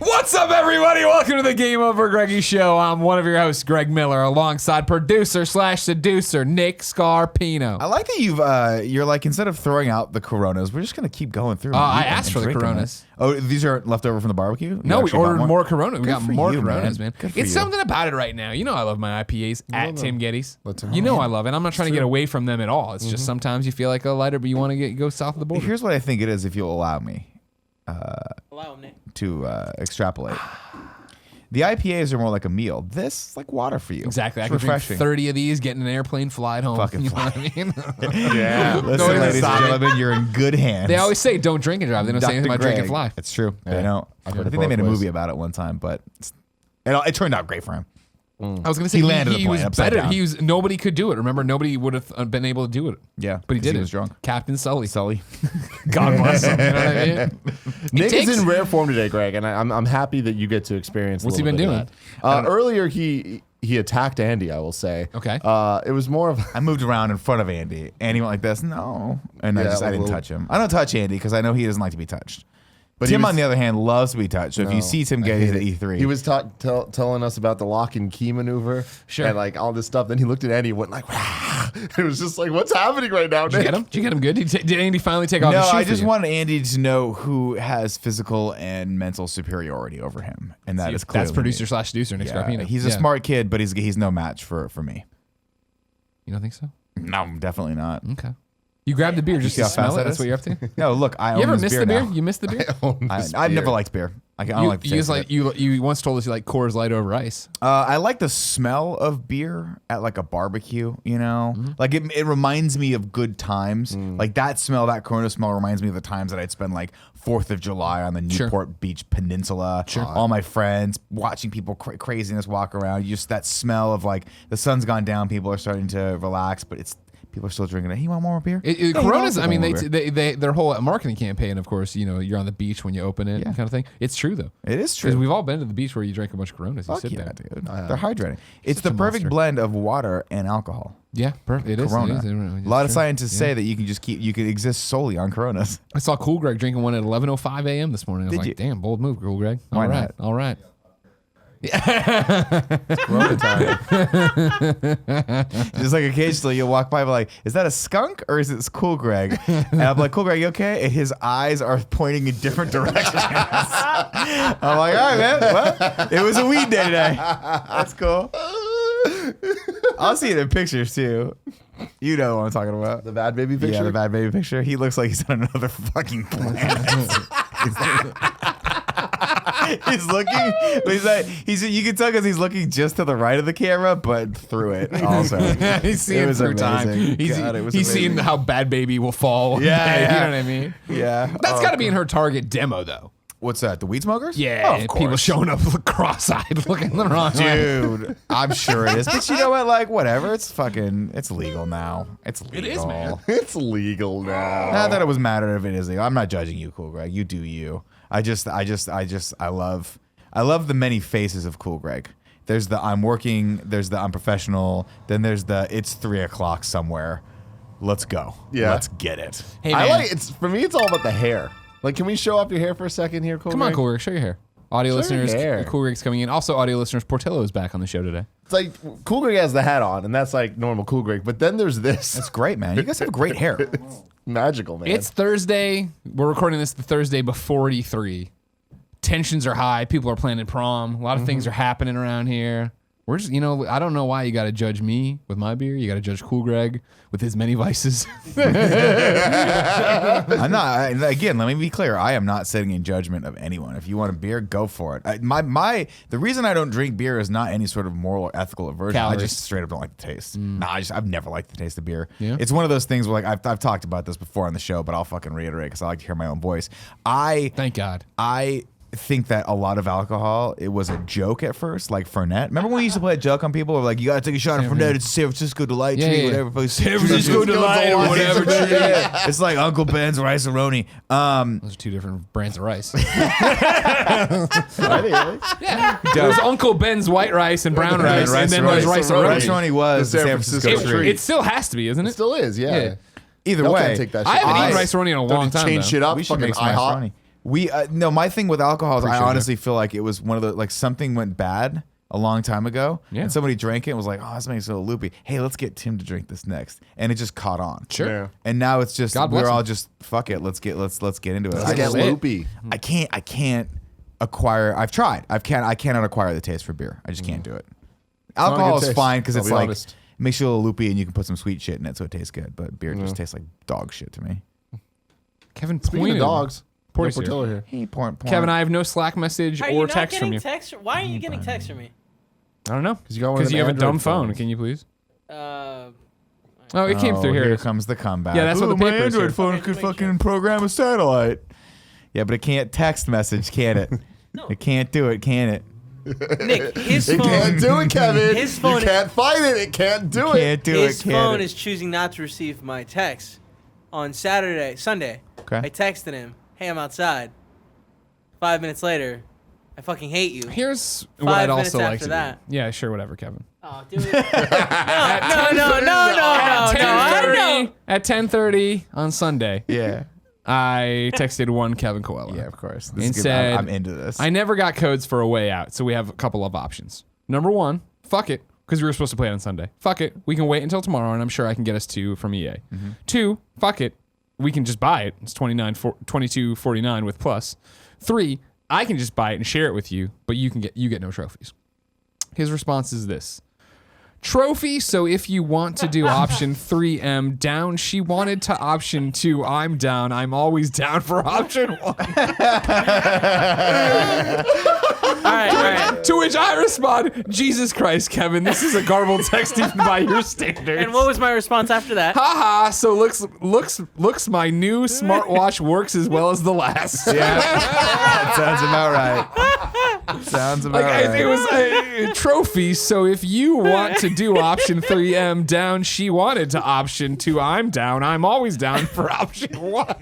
What's up, everybody? Welcome to the GameOverGreggy show. I'm one of your hosts, Greg Miller, alongside producer/seducer Nick Scarpino. I like that you're like, instead of throwing out the Coronas, we're just gonna keep going through. I asked for the Coronas. Oh, these are left over from the barbecue? No, we ordered more Corona. We got more you, Coronas, man. It's something about it right now. You know I love my IPAs at Tim Gettys. You know I love it. I'm not trying to get away from them at all. It's just sometimes you feel like a lighter, but you want to go south of the border. Here's what I think it is, if you'll allow me Nick. to extrapolate. The IPAs are more like a meal. This is like water for you. Exactly. It's I could drink refreshing. 30 of these, get in an airplane, fly it home. Fucking you know fly. what I mean? Yeah. Listen, ladies and gentlemen, you're in good hands. They always say don't drink and drive. They don't say anything about drink and fly. It's true. Yeah. They don't. I think they made a movie about it one time, but it turned out great for him. I was going to say He landed the he plane was upside better. down. Nobody could do it. Remember, nobody would have been able to do it. Yeah, but he 'cause did. He was drunk. Captain Sully. Sully. God bless him. You know what I mean? Nick is in rare form today, Greg, and I'm happy that you get to experience. What's he a little been bit doing? of that. Earlier, he attacked Andy. I will say. Okay. It was more of. I moved around in front of Andy, and he went like this. No, and Yeah, I didn't touch him. I don't touch Andy because I know he doesn't like to be touched. But Tim, on the other hand, loves to be touched. So if you see Tim Gettys at E3, He was telling us about the lock and key maneuver, Sure. and like all this stuff. Then he looked at Andy and went like, "Rah!" It was just like, "What's happening right now, Did you Nick?" get him? Did you get him good? Did Andy finally take off his no, shoe I for just you? wanted Andy to know who has physical and mental superiority over him, and that is clearly That's producer/seducer Nick me. Scarpino. He's a smart kid, but he's no match for me. You don't think so? No, definitely not. Okay. You grabbed the beer just see to how smell fast it? that That's is? what you're up to? No, look, I You own ever this missed beer the beer? now. You missed the beer? I've never liked beer. I don't like the taste of it. You once told us you like Coors Light over ice. I like the smell of beer at like a barbecue, you know? Like it reminds me of good times. Like that smell, that Corona smell reminds me of the times that I'd spend like 4th of July on the Newport Beach Peninsula. All my friends, watching people craziness walk around. Just that smell of like the sun's gone down, people are starting to relax, but people are still drinking it. Hey, you want more beer? Coronas, I mean, their whole marketing campaign, of course, you know, you're on the beach when you open it kind of thing. It's true, though. It is true. Because we've all been to the beach where you drink a bunch of Coronas. Fuck You sit yeah, there. dude. They're hydrating. It's the perfect blend of water and alcohol. Yeah, perfect. It is. Corona. It is. A lot of scientists say that you can exist solely on Coronas. I saw Cool Greg drinking one at 11:05 a.m. this morning. I was Did like, you? damn, bold move, Cool Greg. Why All right. not? All right. Corona time. Just like occasionally you'll walk by and be like, is that a skunk or is it Cool Greg? And I'm like, Cool Greg, you okay? And his eyes are pointing in different directions. I'm like, all right, man. Well, it was a weed day today. That's cool. I'll see it in pictures too. You know what I'm talking about. The bad baby picture. Yeah, the bad baby picture. He looks like he's on another fucking planet. He's looking. You can tell because he's looking just to the right of the camera, but through it also. He's seeing was through amazing. time. He's It was seeing how bad baby will fall. One Yeah, day, yeah. You know what I mean? Yeah. That's got to be in her target demo, though. What's that? The weed smokers? Yeah, Oh, of course. people showing up cross-eyed, looking the wrong way. Dude, I'm sure it is. But you know what? Like, whatever. It's legal now. It's legal. It is, man. It's legal now. Not that it was matter if it is legal. I'm not judging you, Cool Greg. You do you. I love the many faces of Cool Greg. There's the I'm working, there's the I'm professional, then there's the it's 3 o'clock somewhere. Let's go. Yeah. Let's get it. Hey, I man. like for me. It's all about the hair. Like, can we show off your hair for a second here, Cool Come on, Greg? Cool Greg, show your hair. Audio Show your listeners, hair. Cool Greg's coming in. Also, audio listeners, Portillo is back on the show today. It's like Cool Greg has the hat on, and that's like normal Cool Greg. But then there's this. That's great, man. You guys have great hair. It's magical, man. It's Thursday. We're recording this the Thursday before E3. Tensions are high. People are planning prom. A lot of things are happening around here. We're just, I don't know why you got to judge me with my beer. You got to judge Cool Greg with his many vices. I'm not. Again, let me be clear. I am not sitting in judgment of anyone. If you want a beer, go for it. The reason I don't drink beer is not any sort of moral or ethical aversion. Calories. I just straight up don't like the taste. I've never liked the taste of beer. Yeah. It's one of those things where like I've talked about this before on the show, but I'll fucking reiterate because I like to hear my own voice. Thank God. I think that a lot of alcohol, it was a joke at first, like Fernet. Remember when we used to play a joke on people? We're like, you gotta take a shot of Fernet. It's San Francisco Delight Yeah, Tree, yeah. whatever. San Francisco Delight or whatever. Yeah. It's like Uncle Ben's Rice-A-Roni. Those are two different brands of rice. Really? Yeah. There's Uncle Ben's white rice and brown rice, and then there's Rice-A-Roni. Rice-A-Roni was The the San San Francisco Francisco treat. It still has to be, isn't It it? still is, yeah. Yeah. Either Y'all way, can't take that I shit. haven't back. eaten Rice-A-Roni in a long time, Change though. shit up. we should Fucking make some IHOP. Rice-A-Roni. No, my thing with alcohol is I Appreciate honestly feel like it was one of the, like something went bad a long time ago. Yeah. And somebody drank it and was like, oh, this makes it a little loopy. Hey, let's get Tim to drink this next. And it just caught on. Sure. Yeah. And now it's just, God bless we're all him. just, fuck it. Let's get into it. I get it. loopy. I can't acquire. I've tried. I cannot acquire the taste for beer. I just can't do it. not a Alcohol good is taste, fine because I'll it's be like honest. makes you a little loopy and you can put some sweet shit in it so it tastes good. But beer just tastes like dog shit to me. Kevin Speaking pointed. of dogs, Porty's here. Portillo here. Hey, porn. Kevin, I have no Slack message Are or you not text from getting you. text? Why aren't you getting text from me? I don't know. you got one of Because you them have a dumb Android phone. phones. Can you please? Uh, Oh, it came through. Here it is. comes the comeback. Yeah, that's what the my paper is Android here. phone Okay, could just make fucking sure. program a satellite. Yeah, but it can't text message, can it? No. It can't do it, can it? Nick, his It can't phone. do it, Kevin. His phone- You can't fight it. It can't do it. Can't do His it, can phone it? is choosing not to receive my text. On Sunday. Okay. I texted him, "Hey, I'm outside." 5 minutes later, I fucking hate you. Here's what 5 I'd minutes also like after to that. do. Yeah, sure, whatever, Kevin. Oh, dude. No. I know. At 10:30 on Sunday, Yeah. I texted one Kevin Coelho. Yeah, of course. And This is good. said, I'm into this. I never got codes for a way out, so we have a couple of options. Number one, fuck it, because we were supposed to play it on Sunday. Fuck it, we can wait until tomorrow, and I'm sure I can get us 2 from EA. Mm-hmm. 2, fuck it, we can just buy it. It's $22.49 with plus. 3, I can just buy it and share it with you, but you get no trophies. His response is this. Trophy, so if you want to do option 3M down, she wanted to option 2, I'm down. I'm always down for option 1. All right. To which I respond, Jesus Christ, Kevin, this is a garbled text even by your standards. And what was my response after that? Haha, so looks my new smartwatch works as well as the last. Yeah. That sounds about right. Sounds about right. It was a trophy, so if you want to do option 3M down, she wanted to option 2, I'm down. I'm always down for option 1.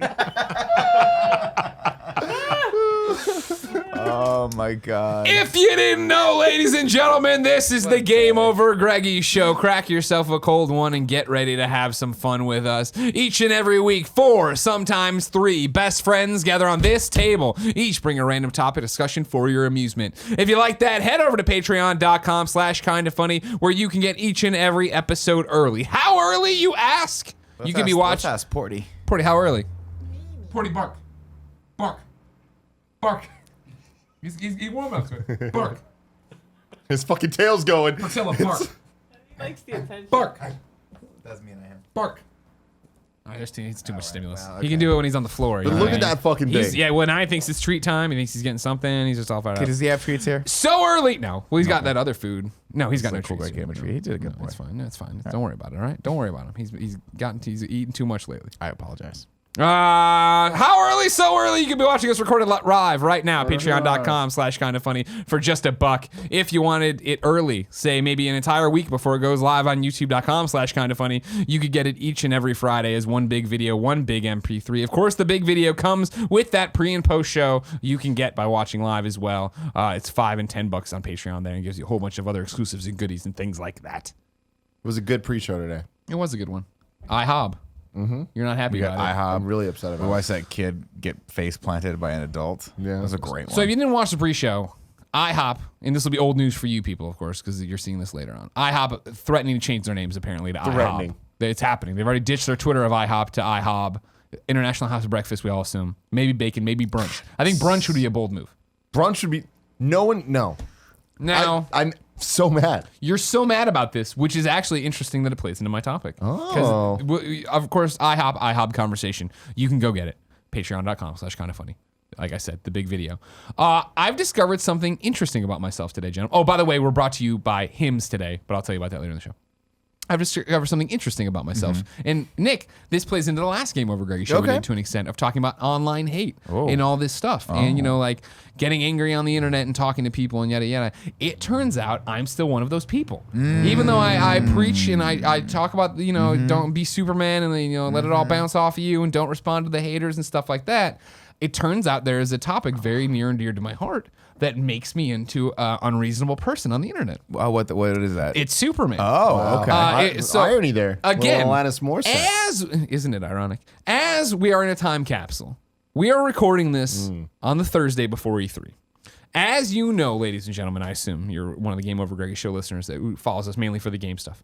Oh my god. If you didn't know, ladies and gentlemen, this is the Game Over Greggy show. Crack yourself a cold one and get ready to have some fun with us. Each and every week, 4, sometimes 3 best friends gather on this table. Each bring a random topic discussion for your amusement. If you like that, head over to patreon.com/kindafunny where you can get each and every episode early. How early, you ask? You can be watching. Let's ask Porty. Porty, how early? Porty, bark. Bark. Bark. He's warm up to it. Bark. His fucking tail's going. Priscilla, bark. He likes the attention. Bark. That's me and I am. Bark. It's too much stimulus. well, He can do it when he's on the floor. you But know look what at I mean? that fucking He's- thing. Yeah, when I thinks it's treat time, he thinks he's getting something. He's just all fired Okay, up. does he have treats here? So early. No. Well, he's got that other food. No, he's got no like cool treats. guy gave him a treat. He did a good No, it's boy. fine. No, it's fine. Don't worry about it. All right. Don't worry about him. He's eaten too much lately. I apologize. How early? So early. You can be watching us recorded live right now. Patreon.com/kindafunny for just $1. If you wanted it early, say maybe an entire week before it goes live on youtube.com/kindafunny, you could get it each and every Friday as one big video, one big MP3. Of course, the big video comes with that pre and post show you can get by watching live as well. It's $5 and $10 on Patreon there and gives you a whole bunch of other exclusives and goodies and things like that. It was a good pre-show today. It was a good one. IHOB. Mm-hmm. You're not happy about it. I'm really upset about Who it. I that kid get face planted by an adult. Yeah. That was a great one. So if you didn't watch the pre-show, IHOP, and this will be old news for you people, of course, because you're seeing this later on. IHOP threatening to change their names apparently to Threatening. IHOP. It's happening. They've already ditched their Twitter of IHOP to IHOB. International House of Breakfast, we all assume. Maybe bacon, maybe brunch. I think brunch would be a bold move. Brunch should be. No. Now, I'm so mad. you're so mad about this, which is actually interesting that it plays into my topic. Oh. Of course, IHOP conversation. You can go get it. Patreon.com/kindafunny. Like I said, the big video. I've discovered something interesting about myself today, gentlemen. Oh, by the way, we're brought to you by Hims today, but I'll tell you about that later in the show. I've discovered something interesting about myself. And Nick, this plays into the last Game Over Greggy show we Okay. did to an extent of talking about online hate and all this stuff. And, like getting angry on the internet and talking to people and yada, yada. It turns out I'm still one of those people. Even though I preach and I talk about, don't be Superman and, let it all bounce off of you and don't respond to the haters and stuff like that. It turns out there is a topic very near and dear to my heart that makes me into an unreasonable person on the internet. what is that? It's Superman. Oh, okay. So irony there. again, Little Alanis Morissette. isn't it ironic? As we are in a time capsule, We are recording this on the Thursday before E3. As you know, ladies and gentlemen, I assume you're one of the GameOverGreggy show listeners that follows us mainly for the game stuff.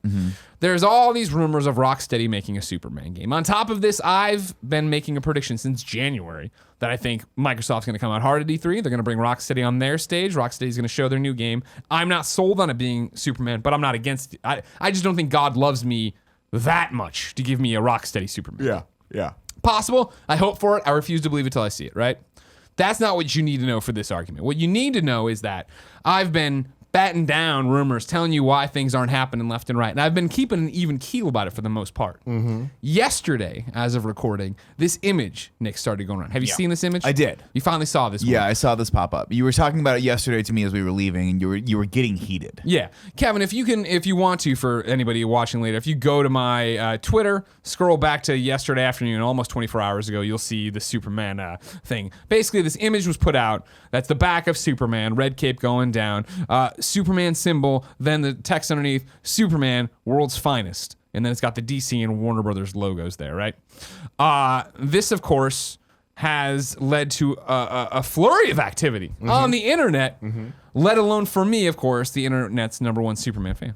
There's all these rumors of Rocksteady making a Superman game. On top of this, I've been making a prediction since January that I think Microsoft's going to come out hard at E3. They're going to bring Rocksteady on their stage. Rocksteady's going to show their new game. I'm not sold on it being Superman, but I'm not against it. I just don't think God loves me that much to give me a Rocksteady Superman. Yeah. Possible. I hope for it. I refuse to believe it till I see it, right? That's not what you need to know for this argument. What you need to know is that I've been batting down rumors, telling you why things aren't happening left and right. And I've been keeping an even keel about it for the most part. Yesterday, as of recording, this image, Nick, started going around. Have you seen this image? I did. You finally saw this one. Yeah, I saw this pop up. You were talking about it yesterday to me as we were leaving, and you were getting heated. Yeah. Kevin, if you want to, for anybody watching later, if you go to my Twitter, scroll back to yesterday afternoon, almost 24 hours ago, you'll see the Superman thing. Basically, this image was put out. That's the back of Superman, red cape going down, Superman symbol, then the text underneath, Superman, world's finest. And then it's got the DC and Warner Brothers logos there, right? This, of course, has led to a flurry of activity on the internet, let alone for me, of course, the internet's #1 Superman fan,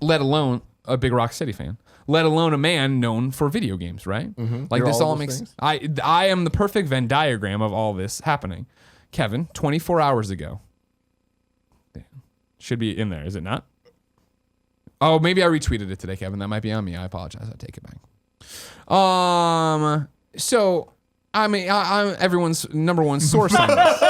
let alone a big Rocksteady fan, let alone a man known for video games, right? Like You're this all all those makes, things? I am the perfect Venn diagram of all this happening. Kevin, 24 hours ago, should be in there, is it not? Oh, maybe I retweeted it today, Kevin. That might be on me. I apologize. I take it back. So I mean, I'm everyone's #1 source on this.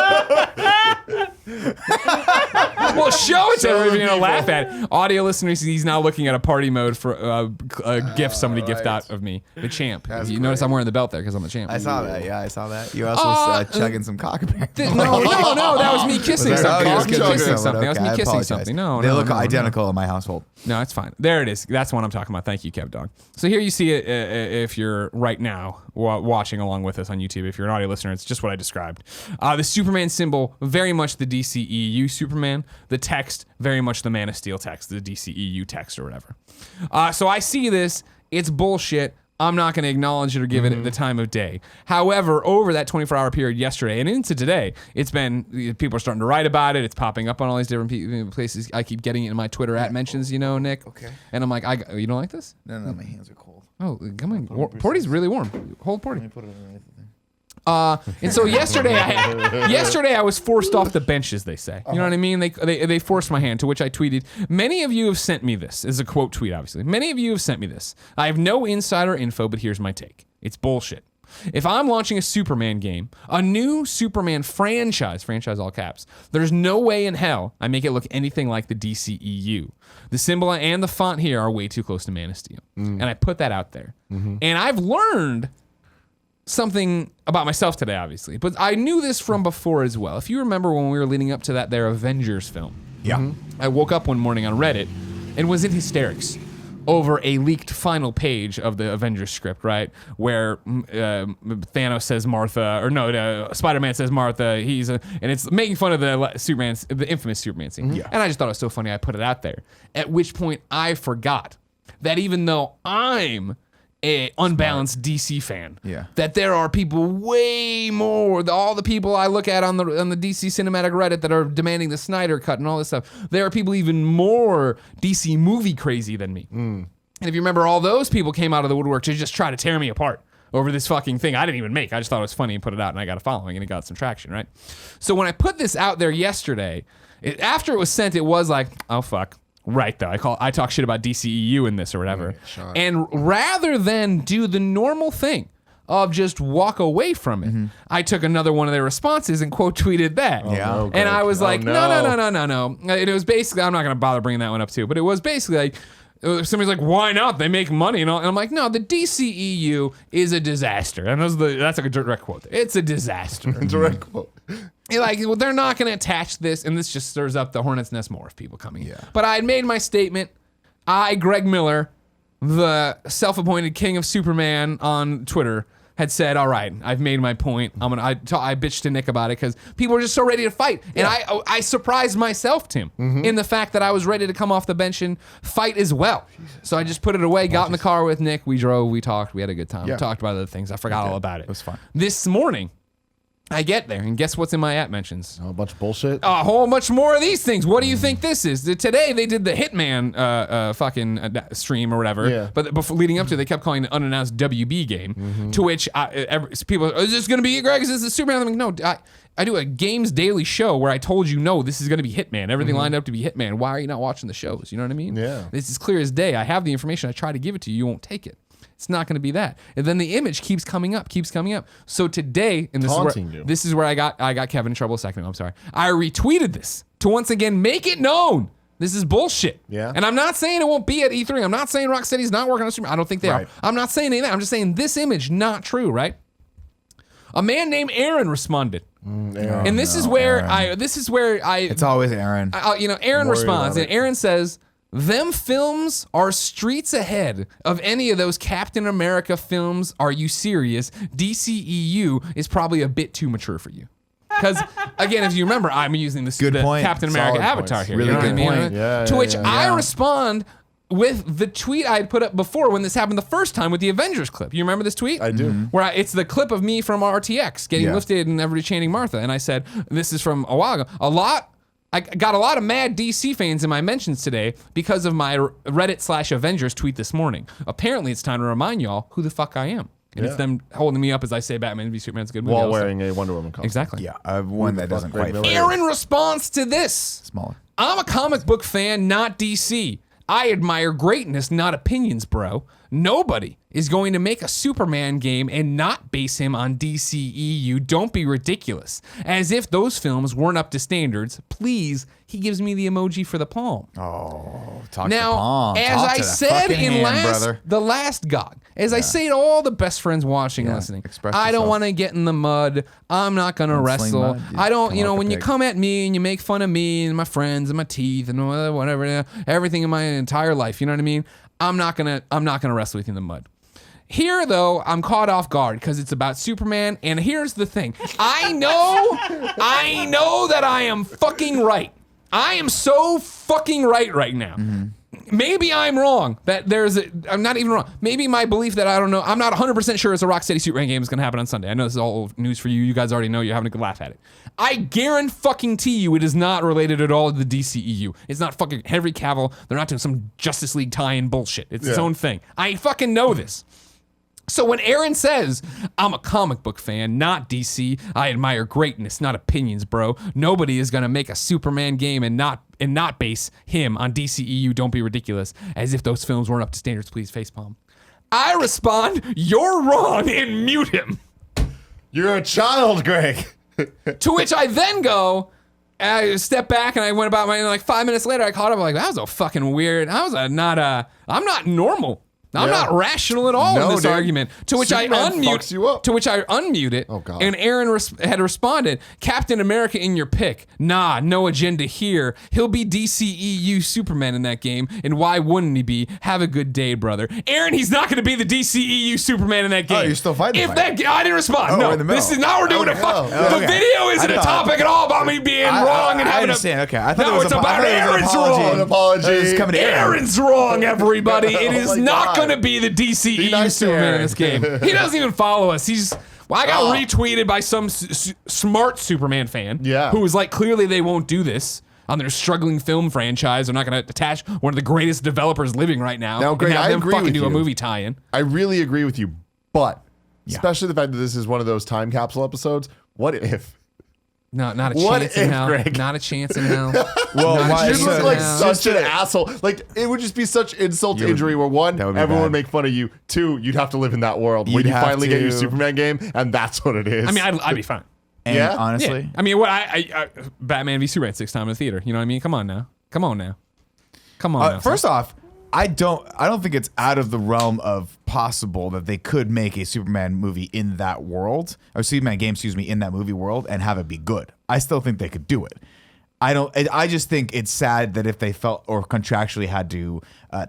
Well, show it to everybody to laugh at. Audio listeners, he's now looking at a party mode for a gift somebody gift out of me, the champ. That's You notice I'm wearing the belt there because I'm the champ. I saw that. Yeah, I saw that. You also chugging some cock. No, that was me kissing Was that- something. oh, That was me you're kissing chugging. something. That was Okay, me I kissing apologize. something. No, they look no. identical in my household. No, it's fine. There it is. That's what I'm talking about. Thank you, Kev Dog. So here you see it if you're right now watching along with us on YouTube. If you're an audio listener, it's just what I described. The Superman symbol, very much the DCEU Superman. The text, very much the Man of Steel text, the DCEU text or whatever. So I see this. It's bullshit. I'm not going to acknowledge it or give it the time of day. However, over that 24-hour period yesterday and into today, it's been, people are starting to write about it. It's popping up on all these different places. I keep getting it in my Twitter @mentions, you know, Nick. Okay. And I'm like, you don't like this? No, my hands are cold. Oh, come on. Porty's really warm. Hold Porty. Put it underneath the thing. And so yesterday I was forced off the bench, as they say. You know what I mean? They forced my hand, to which I tweeted, many of you have sent me this. This is a quote tweet, obviously. Many of you have sent me this. I have no insider info, but here's my take. It's bullshit. If I'm launching a Superman game, a new Superman franchise all caps, there's no way in hell I make it look anything like the DCEU. The symbol and the font here are way too close to Man of Steel. And I put that out there. And I've learned something about myself today, obviously, but I knew this from before as well. If you remember when we were leading up to that there Avengers film, I woke up one morning on Reddit and was in hysterics over a leaked final page of the Avengers script, right, where Thanos says Martha, or no, Spider-Man says Martha. And it's making fun of the infamous Superman scene. And I just thought it was so funny. I put it out there. At which point I forgot that even though I'm a unbalanced DC fan, that there are people way more, all the people I look at on the DC cinematic Reddit that are demanding the Snyder cut and all this stuff, there are people even more DC movie crazy than me. And if you remember, all those people came out of the woodwork to just try to tear me apart over this fucking thing I didn't even make. I just thought it was funny and put it out, and I got a following and it got some traction, right? So when I put this out there yesterday, after it was sent, it was like, oh fuck. Right, though. I talk shit about DCEU in this or whatever. And rather than do the normal thing of just walk away from it, I took another one of their responses and quote tweeted that. No, and I was like, no. No. And it was basically, I'm not going to bother bringing that one up too, but it was basically like, somebody's like, why not? They make money and all. And I'm like, no, the DCEU is a disaster. And that's like a direct quote. It's a disaster. Direct quote. Like, well, they're not going to attach this, and this just stirs up the hornet's nest more of people coming in. But I had made my statement. I, Greg Miller, the self-appointed king of Superman on Twitter, had said, all right, I've made my point. I bitched to Nick about it because people were just so ready to fight. And I surprised myself, Tim, in the fact that I was ready to come off the bench and fight as well. So I just put it away, got in the car with Nick. We drove, we talked, we had a good time. Yeah. We talked about other things. I forgot all about it. It was fun. This morning, I get there, and guess what's in my app mentions? A bunch of bullshit. A whole bunch more of these things. What do you think this is? Today they did the Hitman stream or whatever. Yeah. But before leading up to it, they kept calling it an unannounced WB game. To which people, is this going to be it, Greg? Is this the Superman? I'm like, no. I do a Games Daily show where I told you, no, this is going to be Hitman. Everything lined up to be Hitman. Why are you not watching the shows? You know what I mean? Yeah. This is clear as day. I have the information. I try to give it to you. You won't take it. It's not going to be that. And then the image keeps coming up. So today, and this is where I got Kevin in trouble a second ago. I'm sorry. I retweeted this to once again make it known. This is bullshit. Yeah. And I'm not saying it won't be at E3. I'm not saying Rocksteady's not working on Superman. I don't think they are. I'm not saying any of that. I'm just saying this image, not true, right? A man named Aaron responded. And this is where Aaron. It's always Aaron. Aaron responds, and Aaron says, them films are streets ahead of any of those Captain America films. Are you serious? DCEU is probably a bit too mature for you. Because, again, if you remember, I'm using the Captain America Solid avatar points. here. Really you know good what I mean? point. Yeah, to which yeah. I respond with the tweet I had put up before when this happened the first time with the Avengers clip. You remember this tweet? I do. Where it's the clip of me from RTX getting lifted and everybody chanting Martha. And I said, this is from a while ago. I got a lot of mad DC fans in my mentions today because of my Reddit/Avengers tweet this morning. Apparently, it's time to remind y'all who the fuck I am. And it's them holding me up as I say Batman v Superman's a good movie. While also. wearing a Wonder Woman costume. Exactly. Yeah, one that doesn't quite fit. Aaron responds to this. Smaller. I'm a comic book fan, not DC. I admire greatness, not opinions, bro. Nobody is going to make a Superman game and not base him on DCEU. Don't be ridiculous. As if those films weren't up to standards. Please, he gives me the emoji for the palm. Oh, talk Now, to Palm. as Talk I to the said fucking in hand, brother. The Last God, as I say to all the best friends watching and listening, express I don't yourself. want to get in the mud. I'm not going to Sling wrestle. mud, you I don't, come out when the you pig. come at me and you make fun of me and my friends and my teeth and whatever, everything in my entire life, you know what I mean? I'm not gonna wrestle with you in the mud. Here, though, I'm caught off guard because it's about Superman. And here's the thing. I know that I am fucking right. I am so fucking right now. Maybe I'm wrong. I'm not even wrong. Maybe my belief that I don't know. I'm not 100% sure it's a Rocksteady Superman game is going to happen on Sunday. I know this is all news for you. You guys already know. You're having a good laugh at it. I guarantee you it is not related at all to the DCEU. It's not fucking Henry Cavill. They're not doing some Justice League tie-in bullshit. It's its own thing. I fucking know this. So when Aaron says, I'm a comic book fan, not DC, I admire greatness, not opinions, bro. Nobody is going to make a Superman game and not base him on DCEU. Don't be ridiculous. As if those films weren't up to standards, please facepalm. I respond, you're wrong, and mute him. You're a child, Greg. To which I then go, I step back and I went about my, like 5 minutes later, I caught up, like, that was a fucking weird, I'm not normal. I'm not rational at all in this argument. To which Superman I unmute. fucks you up. To which I unmute it. Oh, God. And Aaron had responded, Captain America in your pick. Nah, no agenda here. He'll be DCEU Superman in that game. And why wouldn't he be? Have a good day, brother. Aaron, he's not going to be the DCEU Superman in that game. Oh, you're still fighting the fight. I didn't respond. Oh, no, we're in the middle. this is now we're doing Okay. a fuck. Oh, the okay. video isn't I a thought- topic at all about me being wrong and I having understand. Okay, I thought no, it was it's a- about I thought it was Aaron's an apology. wrong. An apology. It was coming to Aaron. Aaron's wrong, everybody. It Oh is my not God. going to be the DCEU nice to Superman in Aaron. this game. He doesn't even follow us. I got retweeted by some smart Superman fan who was like, clearly they won't do this on their struggling film franchise. They're not going to attach one of the greatest developers living right now, Now, Greg, and have I them agree fucking with do a you. movie tie-in. I really agree with you, but especially the fact that this is one of those time capsule episodes. What if? No, not a What chance in if, hell. Greg? Not a chance in hell. Well, Not a why? chance You in look So- like hell. such an asshole. Like, it would just be such insult to would- injury where one, that would be everyone bad. would make fun of you. Two, you'd have to live in that world when You'd you have finally get your to- Superman game, and that's what it is. I mean, I'd be fine. And Yeah? honestly, Yeah. I mean, what I Batman v Superman 6 time in the theater. You know what I mean? Come on now. Come on now. first off, I don't think it's out of the realm of possible that they could make a Superman movie in that world, or Superman game, in that movie world, and have it be good. I still think they could do it. I just think it's sad that if they felt or contractually had to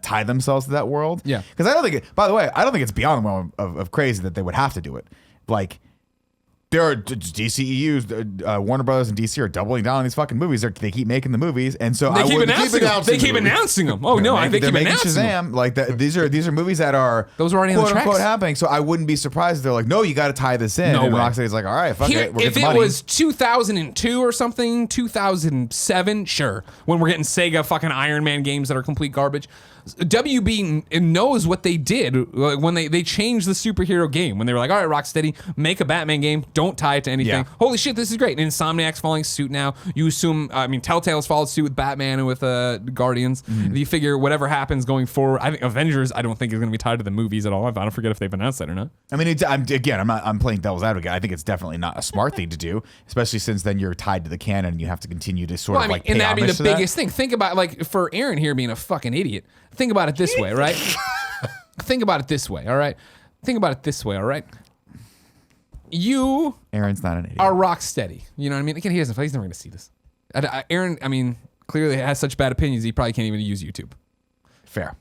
tie themselves to that world. Yeah. Because I don't think by the way, I don't think it's beyond the realm of crazy that they would have to do it. Like, there are DCEUs, Warner Brothers and DC are doubling down on these fucking movies. They keep making the movies, and so They keep announcing them. Oh no, they keep announcing them. Like these are movies that are those are already on the quote unquote tracks. happening. So I wouldn't be surprised if they're like, no, you got to tie this in. No and way. Rocksteady's like, all right, fuck it. We'll get If the it money. was 2002 or something, 2007, sure. When we're getting Sega fucking Iron Man games that are complete garbage. WB knows what they did when they changed the superhero game. When they were like, all right, Rocksteady, make a Batman game. Don't tie it to anything. Yeah. Holy shit, this is great. And Insomniac's following suit now. You assume, Telltale's followed suit with Batman and with Guardians. You figure whatever happens going forward. I think Avengers, I don't think is going to be tied to the movies at all. I don't forget if they've announced that or not. I mean, I'm playing devil's advocate. I think it's definitely not a smart thing to do, especially since then you're tied to the canon and you have to continue to sort of like pay and that'd be homage the to that. biggest thing. Think about, like, for Aaron here being a fucking idiot. Think about it this way, right? Think about it this way, all right? You Aaron's not an idiot. are rock steady. You know what I mean? Again, he's never going to see this. Aaron, clearly has such bad opinions, he probably can't even use YouTube. Fair.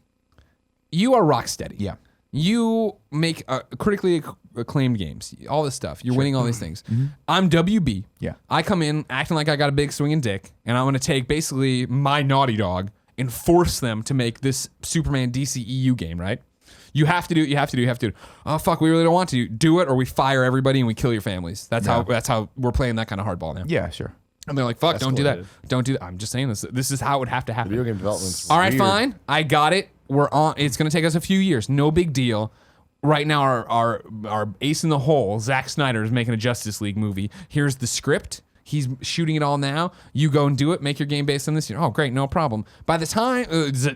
You are rock steady. Yeah. You make critically acclaimed games, all this stuff. You're winning all these things. I'm WB. Yeah. I come in acting like I got a big swinging dick, and I'm going to take basically my Naughty Dog and force them to make this Superman DCEU game, right? You have to do it. Oh, fuck, we really don't want to. Do it, or we fire everybody and we kill your families. That's how we're playing that kind of hardball now. Yeah, sure. And they're like, fuck, don't do that. Escalated. Don't do that. I'm just saying this. This is how it would have to happen. Video game development's All right, weird. fine. I got it. We're on. It's going to take us a few years. No big deal. Right now, our ace in the hole, Zack Snyder, is making a Justice League movie. Here's the script. He's shooting it all now. You go and do it. Make your game based on this. Oh, great, no problem. By the time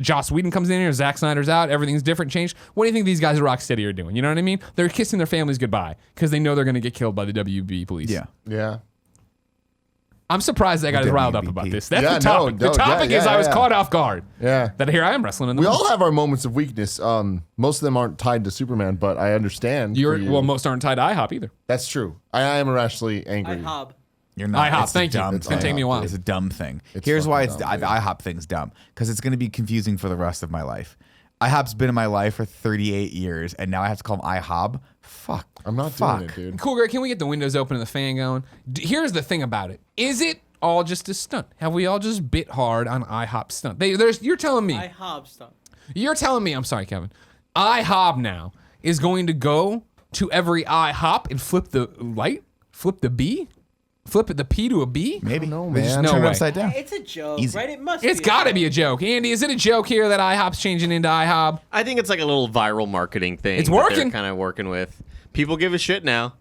Joss Whedon comes in here, Zack Snyder's out, everything's different, changed. What do you think these guys at Rocksteady are doing? You know what I mean? They're kissing their families goodbye because they know they're going to get killed by the WB police. Yeah. Yeah. I'm surprised that got us riled up WBP. about this. That's Yeah, the topic. no, The topic yeah, is yeah, I was yeah. caught off guard. Yeah. That here I am wrestling in the We middle. all have our moments of weakness. Most of them aren't tied to Superman, but I understand. for you. Well, most aren't tied to IHOP either. That's true. I am irrationally angry. IHOB. You're not. IHOP, It's a thank you. dumb It's gonna thing. take me a while. It's a dumb thing. It's Here's why fucking it's dumb, the IHOP thing's dumb, because it's going to be confusing for the rest of my life. IHOP's been in my life for 38 years, and now I have to call him IHOB. Fuck. I'm not doing it, dude. Cool, Greg, can we get the windows open and the fan going? Here's the thing about it. Is it all just a stunt? Have we all just bit hard on IHOP stunt? You're telling me. IHOB stuff. You're telling me, I'm sorry, Kevin. IHOB now is going to go to every IHOP and flip the light? Flip the B? Flip the P to a B? Maybe. No, They just man. No turn it way. upside down. It's a joke, Easy. right? It must. It's be got to joke. be a joke. Andy, is it a joke here that IHOP's changing into IHOB? I think it's like a little viral marketing thing. It's that they're working. kind of working with. People give a shit now.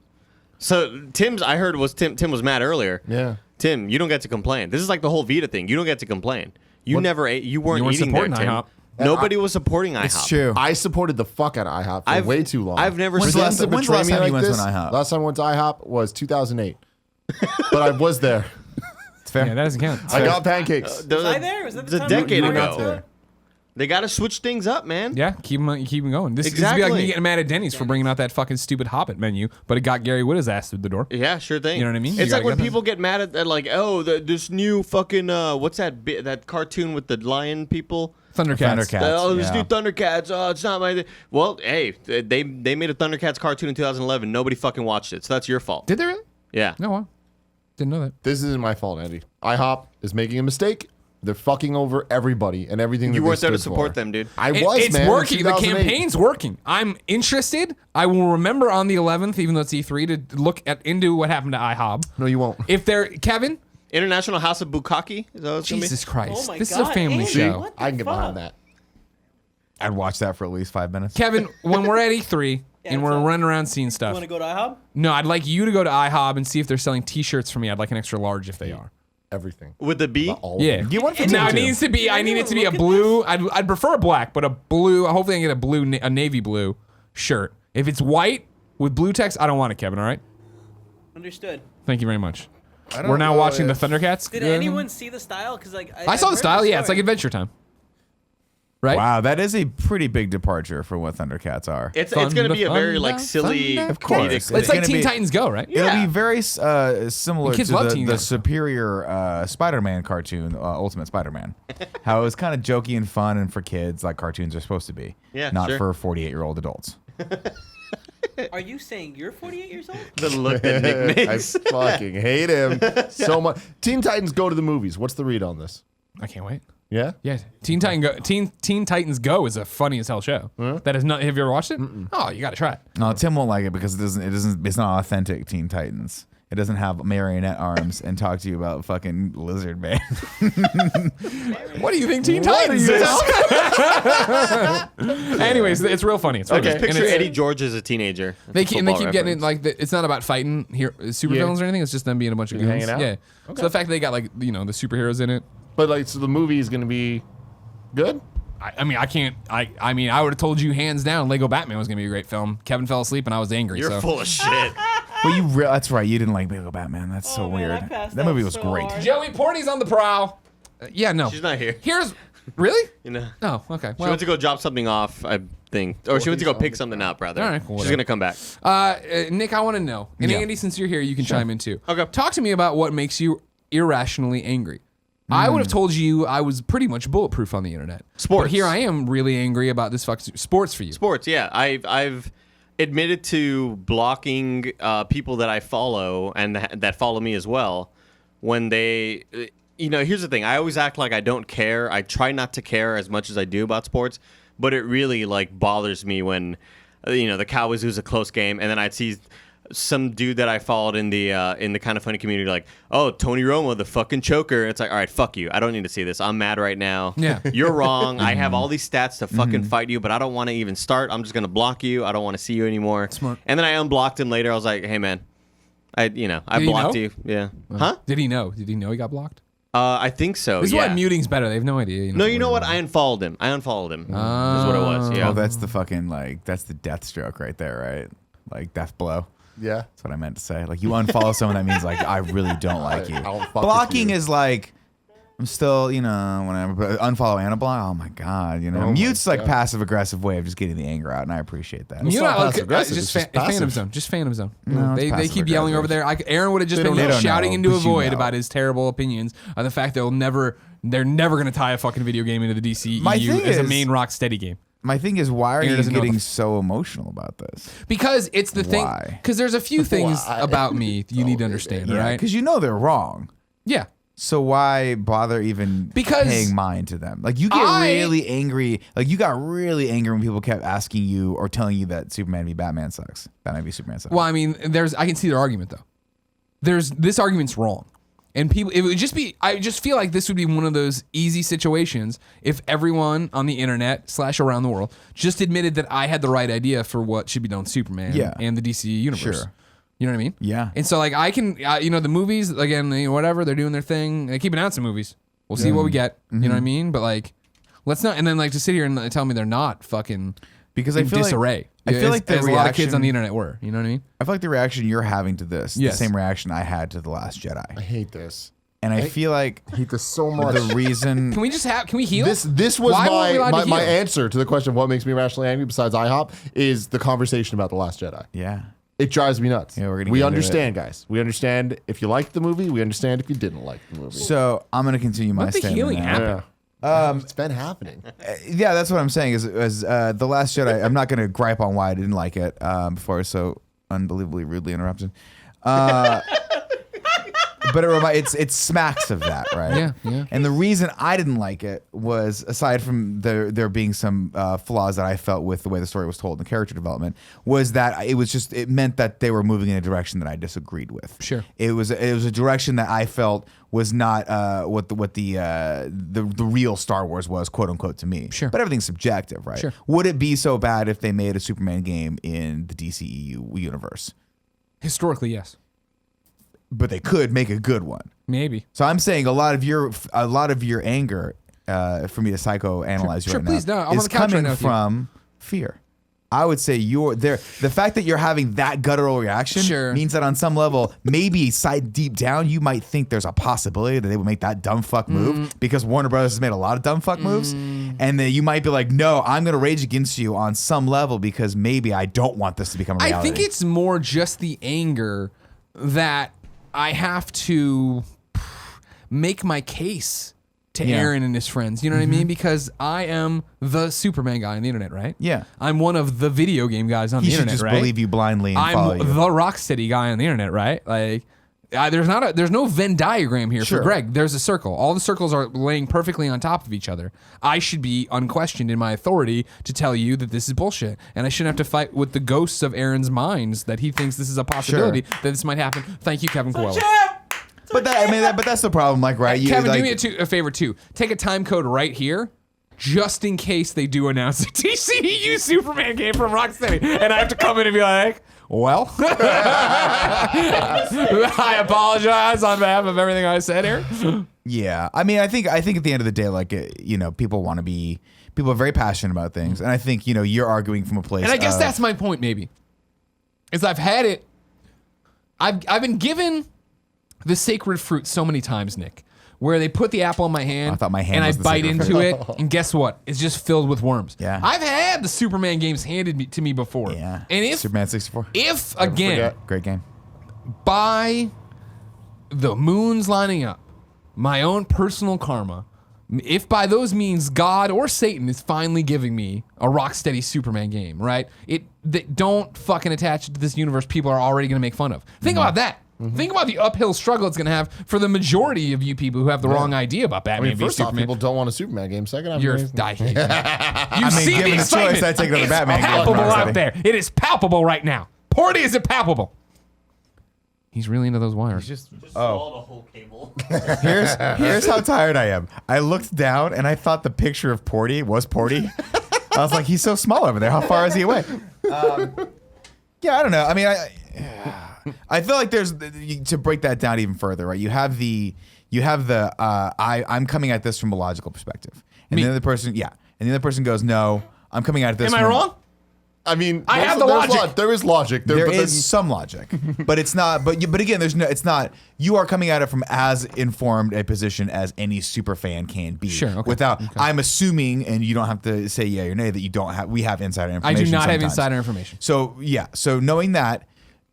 So I heard Tim was mad earlier. Yeah. Tim, you don't get to complain. This is like the whole Vita thing. You don't get to complain. You never ate. You weren't eating there, supporting Tim. IHOP. Nobody was supporting IHOP. It's true. I supported the fuck out of IHOP for way too long. I've never When's seen the last- To when's the betray last me time you like went to this, an IHOP? Last time I went to IHOP was 2008. But I was there. It's fair. Yeah, that doesn't count. I got pancakes. Was I there? Was that It's the a time decade you were ago. not there? They got to switch things up, man. Yeah, keep them going. This would be like Exactly. me getting mad at Denny's for bringing out that fucking stupid Hobbit menu, but it got Gary Whitta's ass through the door. Yeah, sure thing. You know what I mean? You It's like gotta when get people get mad at like, oh, this new fucking what's that cartoon with the lion people? Thundercats. Thundercats. Oh, this yeah. new Thundercats. Oh, it's not my thing. Well, hey, they made a Thundercats cartoon in 2011. Nobody fucking watched it, so that's your fault. Did they really? Yeah. No, well, didn't know that. This isn't my fault, Andy. IHOP is making a mistake. They're fucking over everybody and everything. You that weren't they there to stood support for. them, dude. I It- was, it's man. in working. The 2008. campaign's working. I'm interested. I will remember on the 11th, even though it's E3, to look into what happened to IHOB. No, you won't. If they're Kevin, International House of Bukkake. Is that what it's gonna be? Jesus Christ, Oh my this God, is a family Andy, show. what the I can get fuck? behind that. I'd watch that for at least 5 minutes. Kevin, when we're at E3 and what's we're up? running around seeing You stuff, want to go to IHOB? no, I'd like you to go to IHOB and see if they're selling T-shirts for me. I'd like an extra large if they are. Everything. With the B? All of Yeah. them. Get one for And Now it Tim, too. needs to be. I need it to be a Look at blue. I'd prefer a black, but a blue. Hopefully, I can get a blue, a navy blue shirt. If it's white with blue text, I don't want it, Kevin. All right. Understood. Thank you very much. don't We're now know watching the if- Thundercats. Did anyone see the style? Because like I saw I've the heard style. Yeah, it's like story. Adventure Time. right? Wow, that is a pretty big departure from what Thundercats are. It's going to be a very like Thunder, silly Thunder. Of course. comedic It's It's like gonna Teen be- Titans Go, right? It'll Yeah. be very similar kids to love Teen the Titans. superior Spider-Man cartoon, Ultimate Spider-Man. How it was kind of jokey and fun and for kids, like cartoons are supposed to be. Yeah, not sure. for 48-year-old adults. Are you saying you're 48 years old? The look that Nick I makes. fucking hate him so much. Teen Titans Go to the movies. What's the read on this? I can't wait. Yeah? Yeah, Teen Titans Go is a funny as hell show. That is not. Have you ever watched it? Oh, you got to try it. No, Tim won't like it because it's not authentic Teen Titans. It doesn't have marionette arms and talk to you about fucking Lizard Man. What do you think Teen Titans is? Anyways, it's real funny. It's real Just good. And picture it's- Eddie George as a teenager. They That's a keep, and they football keep getting it reference. like it's not about fighting here supervillains or anything. It's just them being a bunch of Just goons. hanging out? Yeah. So the fact that they got like the superheroes in it. But like, so the movie is going to be good? I mean, I can't. I mean, I would have told you hands down, Lego Batman was gonna be a great film. Kevin fell asleep and I was angry. You're so. full of shit. Well, that's right. You didn't like Lego Batman. That's so Oh, man, I weird. passed That out movie was so great. hard. Joey Porty's on the prowl. Yeah, no. She's not here. Here's really. You know. Oh, okay. She went to go drop something off, I think. Or she went to go pick something up, rather. All right, cool, She's whatever. going to come back. Nick, I want to know, and Yeah. Andy, since you're here, you can chime in too. Okay. Talk to me about what makes you irrationally angry. I would have told you I was pretty much bulletproof on the internet. Sports. But here I am really angry about this sports for you. Sports, yeah. I've admitted to blocking people that I follow and that follow me as well when they. Here's the thing. I always act like I don't care. I try not to care as much as I do about sports, but it really like bothers me when the Cowboys lose a close game and then I'd see some dude that I followed in the kind of funny community like, oh, Tony Romo, the fucking choker. It's like, all right, fuck you. I don't need to see this. I'm mad right now. Yeah. You're wrong. I have all these stats to fucking fight you, but I don't want to even start. I'm just gonna block you. I don't want to see you anymore. Smart. And then I unblocked him later. I was like, hey man, I Did he blocked know? you. Yeah. Huh? Did he know? Did he know he got blocked? I think so. This is yeah. why muting's better. They have no idea. No, you know what? I unfollowed him. Is what it was. Yeah. Oh, that's the fucking that's the death stroke right there, right? Like death blow. Yeah. That's what I meant to say. Like you unfollow someone, that means like I really don't like you. I don't fuck with Blocking you. is like I'm still, whatever. But unfollow and a block. Oh my god, Oh my mute's like God. passive aggressive way of just getting the anger out, and I appreciate that. You not know, passive-aggressive, just it's just Phantom passive. Zone. Just Phantom Zone. No, it's they keep yelling over there. Aaron would have just They been don't shouting know, into a but you void know. about his terrible opinions on the fact they're never going to tie a fucking video game into the DCEU My thing as a is- main Rocksteady game. My thing is, why are Aaron you doesn't know getting the- so emotional about this? Because it's the thing. Why? Because there's a few things Why? about me you need to understand, right? Because you know they're wrong. Yeah. So why bother even Because paying mind to them? Like you get really angry. Like you got really angry when people kept asking you or telling you that Superman v Batman sucks. Batman v Superman sucks. Well, I mean, I can see their argument though. This argument's wrong. And people, it would just be, I just feel like this would be one of those easy situations if everyone on the internet / around the world just admitted that I had the right idea for what should be done with Superman and the DC universe. Sure. You know what I mean? Yeah. And so like I can, the movies, again, whatever, they're doing their thing. They keep announcing movies. We'll see what we get. You know what I mean? But like, let's not, and then like to sit here and tell me they're not fucking Because I in feel disarray. like I feel like the as a lot of kids on reaction- the internet were. You know what I mean? I feel like the reaction you're having to this, Yes. the same reaction I had to The Last I Jedi, hate this. and I feel like I hate this so much. the reason Can we heal? This was Why weren't we allowed to my heal? answer to the question of what makes me rationally angry besides IHOP is the conversation about The Last Jedi. yeah. It drives me nuts. Yeah, we're gonna we get into understand, guys. We understand if you liked the movie. We understand if you didn't like the movie. So I'm gonna continue my Let the statement healing now. happen. Yeah. It's been happening. Yeah, that's what I'm saying. Is The Last Jedi? I'm not going to gripe on why I didn't like it before I was so unbelievably rudely interrupted. But it smacks of that, right? Yeah, yeah. And the reason I didn't like it was, aside from there being some flaws that I felt with the way the story was told and character development, was that it meant that they were moving in a direction that I disagreed with. Sure. It was a direction that I felt was not what the real Star Wars was, quote unquote, to me. Sure. But everything's subjective, right? Sure. Would it be so bad if they made a Superman game in the DCEU universe? Historically, yes. But they could make a good one. Maybe. So I'm saying a lot of your anger, for me to psychoanalyze you Sure, right please, now, no, I'm on is the couch right coming now with you. from fear. I would say the fact that you're having that guttural reaction Sure. means that on some level, maybe deep down, you might think there's a possibility that they would make that dumb fuck move because Warner Brothers has made a lot of dumb fuck moves. and then you might be like, no, I'm gonna rage against you on some level because maybe I don't want this to become a reality. I think it's more just the anger that I have to make my case to Aaron and his friends. You know what I mean? Because I am the Superman guy on the internet, right? Yeah. I'm one of the video game guys on He the should internet, just right? believe you blindly and follow I'm you. the Rocksteady guy on the internet, right? Like, there's no Venn diagram here Sure. for Greg. There's a circle. All the circles are laying perfectly on top of each other. I should be unquestioned in my authority to tell you that this is bullshit, and I shouldn't have to fight with the ghosts of Aaron's minds that he thinks this is a possibility that this might happen. Thank you, Kevin Coelho. But that's the problem, like, right? Kevin, like, do me a favor too. Take a time code right here, just in case they do announce a TCU Superman game from Rocksteady, and I have to come in and be like, well, I apologize on behalf of everything I said here. Yeah, I mean, I think at the end of the day, like, people are very passionate about things, and I think you're arguing from a place. And I guess of, that's my point, maybe, is I've had it. I've been given the sacred fruit so many times, Nick, where they put the apple in my hand, I thought my hand and was I the bite sacred into fruit. it, and guess what? It's just filled with worms. Yeah. I've had the Superman games handed to me before. Yeah, And if Superman 64, again, forget. great game. by the moons lining up, my own personal karma, if by those means God or Satan is finally giving me a Rocksteady Superman game, right? Don't fucking attach it to this universe people are already going to make fun of. Think about that. Think about the uphill struggle it's going to have for the majority of you people who have the wrong idea about I Batman mean, v first off, Superman. people don't want a Superman game. Second, I hate you. You I mean, see given the the choice, excitement. I'd take another It's Batman game from palpable Rocksteady. out there. It is palpable right now. Porty, is it palpable? He's really into those wires. Swallowed a whole cable. Here's how tired I am. I looked down and I thought the picture of Porty was Porty. I was like, he's so small over there. How far is he away? Yeah, I don't know. I mean, I feel like there's to break that down even further, right? You have the I'm coming at this from a logical perspective, and Me. the other person, and the other person goes, no, I'm coming at this. Am I wrong? I mean, I have the there's logic. There is logic. There but is some logic, but it's not. But again, it's not. You are coming at it from as informed a position as any super fan can be. Sure. Okay. Without, I'm assuming, and you don't have to say yeah or nay that you don't have. We have insider I information. do not have sometimes. insider information. So yeah. So knowing that,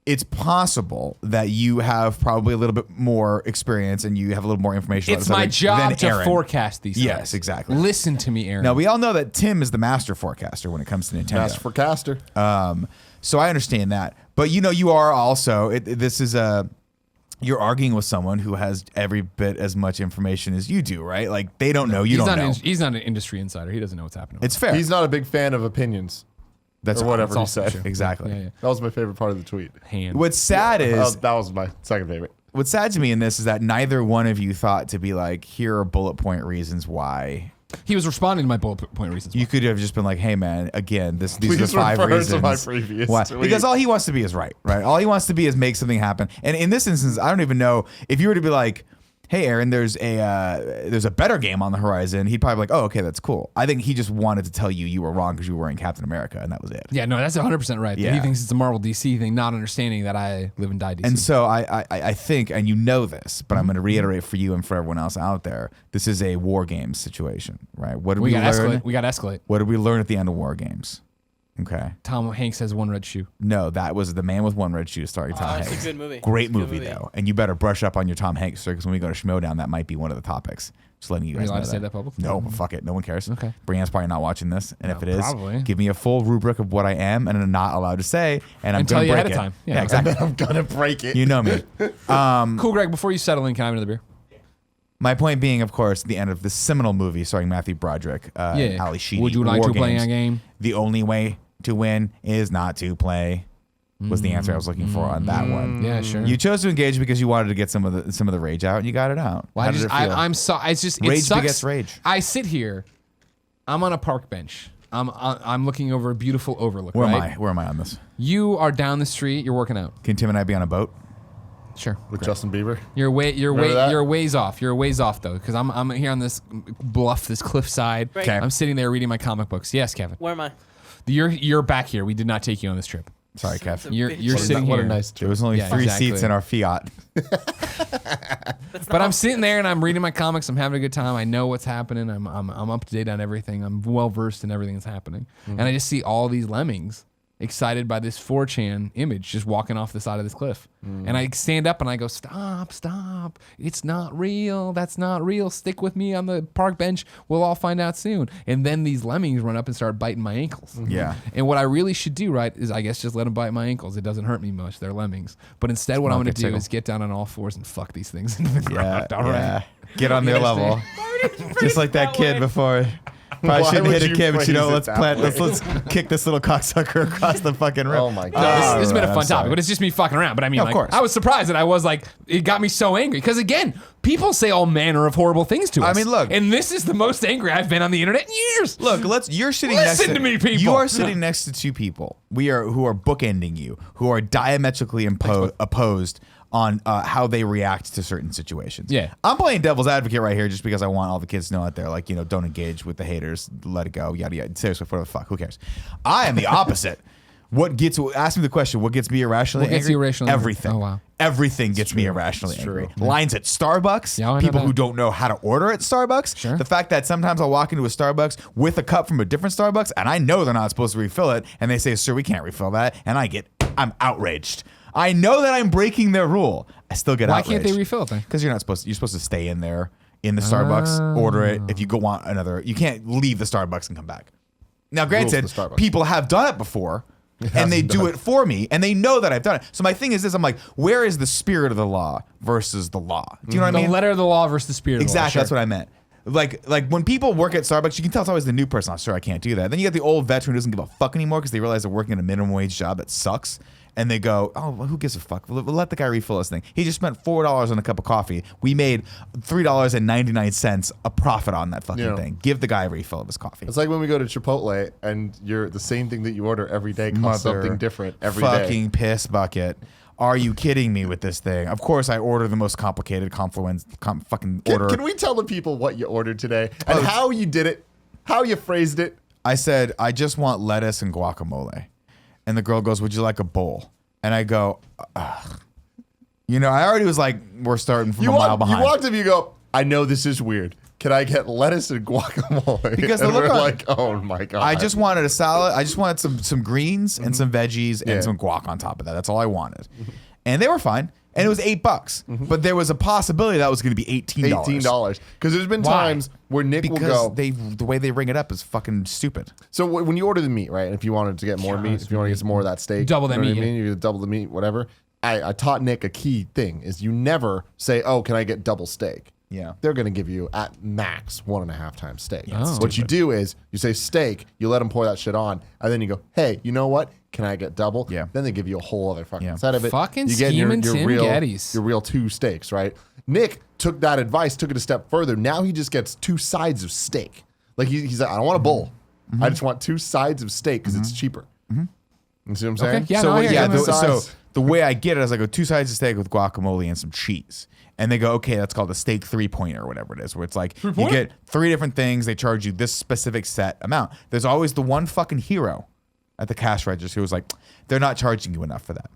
it's possible that you have probably a little bit more experience and you have a little more information. It's about my the subject job than to Aaron. forecast these things. Yes, exactly. Listen to me, Aaron. Now we all know that Tim is the master forecaster when it comes to Nintendo. Master for caster. So I understand that, but you are also you're arguing with someone who has every bit as much information as you do, right? Like they don't know, you don't know. He's not an industry insider. He doesn't know what's happening. It's fair. He's not a big fan of opinions. That's or whatever he also said. true. Exactly. Yeah. That was my favorite part of the tweet. Hand. What's sad is That was my second favorite. what's sad to me in this is that neither one of you thought to be like, here are bullet point reasons why. He was responding to my bullet point reasons. You could have just been like, hey man, again, these are the Please 5 refer to reasons. my previous why. tweet. Because all he wants to be is right? All he wants to be is make something happen. And in this instance, I don't even know if you were to be like, hey Aaron, there's a better game on the horizon. He'd probably be like, oh okay, that's cool. I think he just wanted to tell you were wrong because you were wearing Captain America, and that was it. Yeah, no, that's 100% right. Yeah. He thinks it's a Marvel DC thing, not understanding that I live and die DC. And so I think, and you know this, but I'm going to reiterate for you and for everyone else out there, this is a War Games situation, right? What did we we got learn? escalate. We got escalate. What did we learn at the end of War Games? Okay. Tom Hanks has one red shoe. No, that was The Man with One Red Shoe starring Tom It's Hanks. a good movie. Great It's a good movie, though. And you better brush up on your Tom Hanks, sir, because when we go to Schmodown, that might be one of the topics. Just letting you Are guys you allowed know to say that publicly? No, but fuck it. No one cares. Okay. Brianne's probably not watching this. And if it is, probably. give me a full rubric of what I am and I'm not allowed to say. And I'm And tell going to you break ahead of it. time. Yeah, Yeah, exactly. I'm gonna break it. You know me. Cool, Greg. Before you settle in, can I have another beer? My point being, of course, the end of the seminal movie starring Matthew Broderick, and Ali Sheedy. Would you like War to play Games. a game? The only way to win is not to play. Was the answer I was looking for on that one. Yeah, sure. You chose to engage because you wanted to get some of the rage out, and you got it out. Well, How did it feel? I'm so. It's just it Rage sucks. begets rage. I sit here. I'm on a park bench. I'm looking over a beautiful overlook. Where am right? I? Where am I on this? You are down the street. You're working out. Can Tim and I be on a boat? Sure. With Justin Bieber. You're Remember that? you're ways off. You're ways off though, because I'm here on this bluff, this cliffside. Okay. I'm sitting there reading my comic books. Yes, Kevin. Where am I? You're back here. We did not take you on this trip. Sorry, Kev. You're sitting What here. a nice There was only Yeah, 3 exactly. seats in our Fiat. But I'm sitting there and I'm reading my comics. I'm having a good time. I know what's happening. I'm up to date on everything. I'm well versed in everything that's happening. And I just see all these lemmings excited by this 4chan image just walking off the side of this cliff. And I stand up and I go, stop. It's not real. That's not real. Stick with me on the park bench. We'll all find out soon. And then these lemmings run up and start biting my ankles. Yeah. And what I really should do, right, is I guess just let them bite my ankles. It doesn't hurt me much. They're lemmings. But instead, what I'm going to do tickle. is get down on all fours and fuck these things into the ground. All right. Get on their level. Just like that kid before. Probably Why shouldn't would hit a you kid, but you know, phrase it that way? let's kick this little cocksucker across the fucking rim. Oh my No, god. this has been a I'm fun sorry. topic, but it's just me fucking around. But I mean, Of like, course. I was surprised that I was like, it got me so angry. Because again, people say all manner of horrible things to us. I mean, look. And this is the most angry I've been on the internet in years. Look, you're sitting Listen next to me, people. You are sitting next to 2 people who are bookending you, who are diametrically opposed on how they react to certain situations. Yeah. I'm playing devil's advocate right here just because I want all the kids to know out there, like, you know, don't engage with the haters, let it go, yada yada. Seriously, what the fuck? Who cares? I am the opposite. Ask me the question, what gets me irrationally What gets angry? you irrationally angry? Everything. Oh, wow. Everything gets me irrationally angry. true. Lines at Starbucks, Yeah, I know people that. who don't know how to order at Starbucks. Sure. The fact that sometimes I'll walk into a Starbucks with a cup from a different Starbucks and I know they're not supposed to refill it, and they say, "Sir, we can't refill that," and I'm outraged. I know that I'm breaking their rule. I still get Why outraged. can't they refill it then? Because you're supposed to stay in there in the Starbucks, order it. If you go want another, you can't leave the Starbucks and come back. Now, granted, Rules of the Starbucks. people have done it before. And they do it for me, and they know that I've done it. So my thing is this: I'm like, where is the spirit of the law versus the law? Do you know what I The mean? letter of the law versus the spirit Exactly, of the law. that's what I meant. Like when people work at Starbucks, you can tell it's always the new person. I'm sure I can't do that. Then you get the old veteran who doesn't give a fuck anymore because they realize they're working in a minimum wage job that sucks. And they go, oh, well, who gives a fuck? We'll let the guy refill this thing. He just spent $4 on a cup of coffee. We made $3.99 a profit on that fucking Yeah. thing. Give the guy a refill of his coffee. It's like when we go to Chipotle and you're the same thing that you order every day costs something different every day. fucking piss bucket. Are you kidding me with this thing? Of course, I order the most complicated fucking order. Can we tell the people what you ordered today and how you did it, how you phrased it? I said, I just want lettuce and guacamole. And the girl goes, would you like a bowl? And I go, ugh. You know, I already was like, we're starting from a mile behind. You walked up, you go, I know this is weird. Can I get lettuce and guacamole? Because and the look we're on- like, oh my god. I just wanted a salad. I just wanted some greens and some veggies and Yeah. some guac on top of that. That's all I wanted. And they were fine. And it was $8. But there was a possibility that was going to be $18. $18. Because there's been Why? times where Nick will Because go. the way they ring it up is fucking stupid. So when you order the meat, right? And if you wanted to get more meat, if you want to get some more of that steak, Double that you know meat, what I mean? You double the meat, whatever. I taught Nick a key thing is you never say, oh, can I get double steak? Yeah. They're going to give you at max 1.5 times steak. it's What you do is you say steak, you let them pour that shit on, and then you go, hey, you know what? Can I get double? Yeah. Then they give you a whole other fucking Yeah. set of it. Fucking you get your scheming Tim real, Gettys. your real 2 steaks, right? Nick took that advice, took it a step further. Now he just gets 2 sides of steak. Like he's like, I don't want a bowl. I just want 2 sides of steak because it's cheaper. You see what I'm saying? Okay, yeah, so no, I hear yeah, you. so the way I get it is I go 2 sides of steak with guacamole and some cheese. And they go, okay, that's called a steak 3-pointer or whatever it is, where it's like you get 3 different things. They charge you this specific set amount. There's always the one fucking hero at the cash register who's like, they're not charging you enough for that.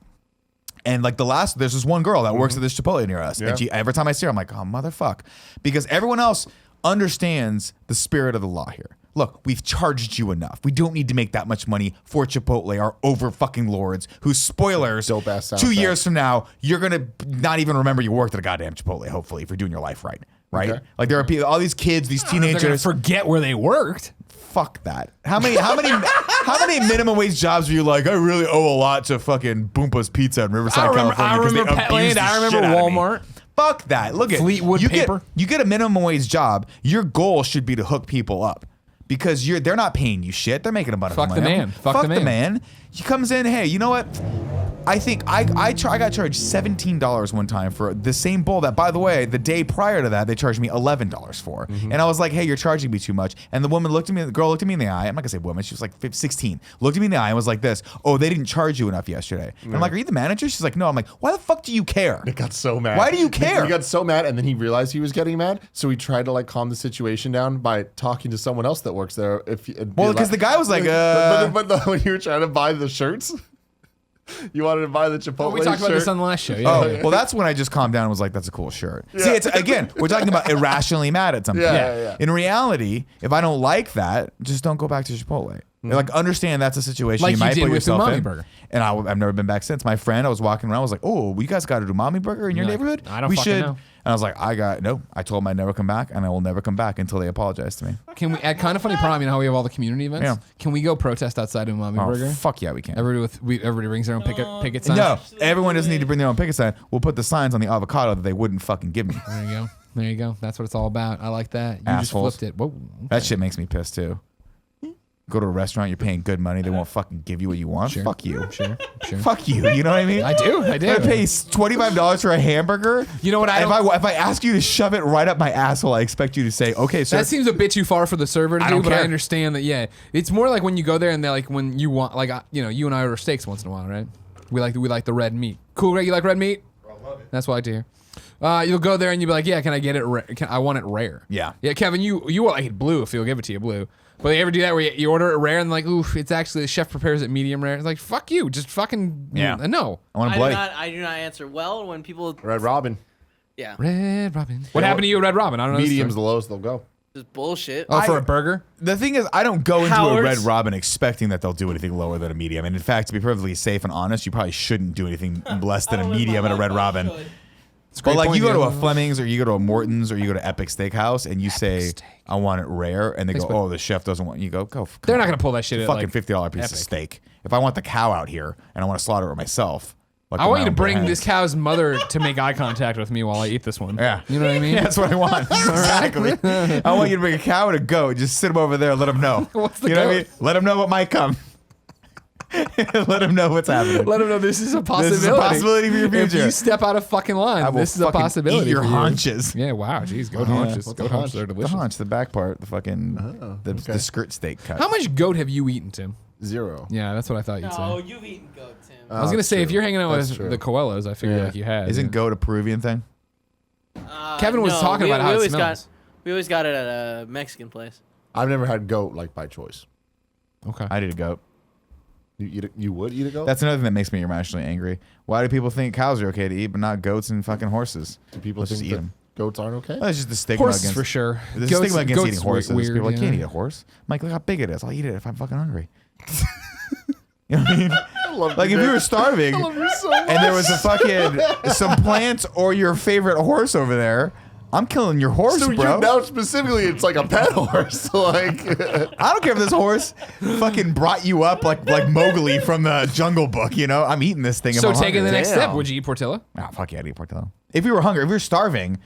And like there's this one girl that works at this Chipotle near us. Yeah. And every time I see her, I'm like, oh, motherfuck. Because everyone else understands the spirit of the law here. Look, we've charged you enough. We don't need to make that much money for Chipotle, our over fucking lords, whose spoilers, Dope ass sound 2 effect. years from now, you're going to not even remember you worked at a goddamn Chipotle, hopefully, if you're doing your life right. Right? Okay. Like there are people, all these kids, these They're going to teenagers. forget where they worked. Fuck that. How many minimum wage jobs are you like, I really owe a lot to fucking Boompa's Pizza in Riverside, California. I 'cause they remember abused Petland. the I remember shit out of me." Walmart. Fuck that. Look at Fleetwood you paper. You get a minimum wage job. Your goal should be to hook people up. Because they're not paying you shit. They're making a bunch of Fuck money. the man. Fuck the man. man. He comes in, hey, you know what? I think I got charged $17 one time for the same bowl that, by the way, the day prior to that, they charged me $11 for. And I was like, hey, you're charging me too much. And the girl looked at me in the eye. I'm not gonna say woman. She was like 16. Looked at me in the eye and was like this, oh, they didn't charge you enough yesterday. And I'm like, are you the manager? She's like, no. I'm like, why the fuck do you care? Nick got so mad. Why do you care? He got so mad, and then he realized he was getting mad, so he tried to like calm the situation down by talking to someone else that works there. Well, because the guy was like, but when you were trying to buy the shirts, You wanted to buy the Chipotle we talked about this shirt? on the last show. Yeah, Oh, yeah. well, that's when I just calmed down and was like, that's a cool shirt. See, it's again, we're talking about irrationally mad at something. Yeah. In reality, if I don't like that, just don't go back to Chipotle. Like, understand that's a situation Like you you might did put with yourself Umami in. Burger. And I've never been back since. My friend, I was walking around, was like, oh, you guys got a umami burger in your You're like, neighborhood? I don't we fucking should. know. And I was like, I told them I'd never come back, and I will never come back until they apologize to me. Can we at Kind of Funny Prom? You know how we have all the community events? Yeah. Can we go protest outside of Umami Oh, Burger? fuck yeah, we can. Everybody brings their own picket signs. No, everyone doesn't need to bring their own picket sign. We'll put the signs on the avocado that they wouldn't fucking give me. There you go. There you go. That's what it's all about. I like that. You Assholes. just flipped it. Whoa. That shit makes me pissed too. Go to a restaurant, you're paying good money, they won't fucking give you what you want. Sure. Fuck you. Sure. Fuck you. You know what I mean? I do. I pay $25 for a hamburger. You know what If I ask you to shove it right up my asshole, I expect you to say, okay, sir. That seems a bit too far for the server to I do, don't but I care. understand that. Yeah, it's more like when you go there and they're like when you want, like you and I order steaks once in a while, right? We like the red meat. Cool, Greg. You like red meat? I love it. That's what I like to hear. You'll go there and you'll be like, yeah, can I get it? I want it rare. Yeah. Yeah, Kevin, you will like it blue if he'll give it to you blue. But you ever do that where you order it rare and like, oof, it's actually the chef prepares it medium rare? It's like, fuck you, just fucking Yeah. No. I want a bloody. I do not answer well when people. Red Robin. Yeah, Red Robin. What happened to you at Red Robin? I don't know. this Medium's story. the lowest they'll go. just bullshit. Oh, for a burger? The thing is, I don't go into a Cowards. Red Robin expecting that they'll do anything lower than a medium. And in fact, to be perfectly safe and honest, you probably shouldn't do anything less than a medium at a Red Robin. But like you go to a Fleming's or you go to a Morton's or you go to Epic Steakhouse and you say, Steak. I want it rare. And they go, Steak. oh, the chef doesn't want you. Go, They're not going to pull that shit at fucking like, $50 piece Epic. of steak. If I want the cow out here and I want to slaughter it myself. Like I want you to my own bring hands. this cow's mother to make eye contact with me while I eat this one. Yeah. You know what I mean? Yeah, that's what I want. Exactly. I want you to bring a cow and a goat. Just sit them over there and let them know. What's the you know what I goat? mean? Let them know what might come. Let them know what's happening. Let them know this is a possibility. This is a possibility for your If future. you step out of fucking line, I will this is a fucking possibility. eat your for you. haunches. Yeah, wow. Jeez, goat haunches. What's Goat a haunches haunch? are The delicious. haunch, the back part, the fucking the skirt steak cut. How much goat have you eaten, Tim? 0. Yeah, that's what I thought you'd No, say. you've eaten goat, Tim. I was going to say, if true. you're hanging out That's with true. the Coelhos, I figured Yeah. like you had. Isn't yeah. goat a Peruvian thing? Kevin was talking about how it smells. We always got it at a Mexican place. I've never had goat like by choice. Okay. I did a goat. You would eat a goat? That's another thing that makes me irrationally angry. Why do people think cows are okay to eat, but not goats and fucking horses? Do people Let's think just eat that them. goats aren't okay? That's just the stigma Horses against for sure. There's a stigma against eating goats horses. weird, People are like, yeah. can't eat a horse. I'm like, look how big it is. I'll eat it if I'm fucking hungry. You know what I mean? I love Like you, if you Nick. were starving I love you so much. and there was a fucking some plants or your favorite horse over there, I'm killing your horse, So bro. now specifically, it's like a pet horse. Like, I don't care if this horse fucking brought you up like Mowgli from the Jungle Book. You know, I'm eating this thing. if So I'm taking the hungry. next Damn. step, would you eat Portillo? Ah, fuck yeah, I'd eat Portillo. If you were hungry, if you were starving,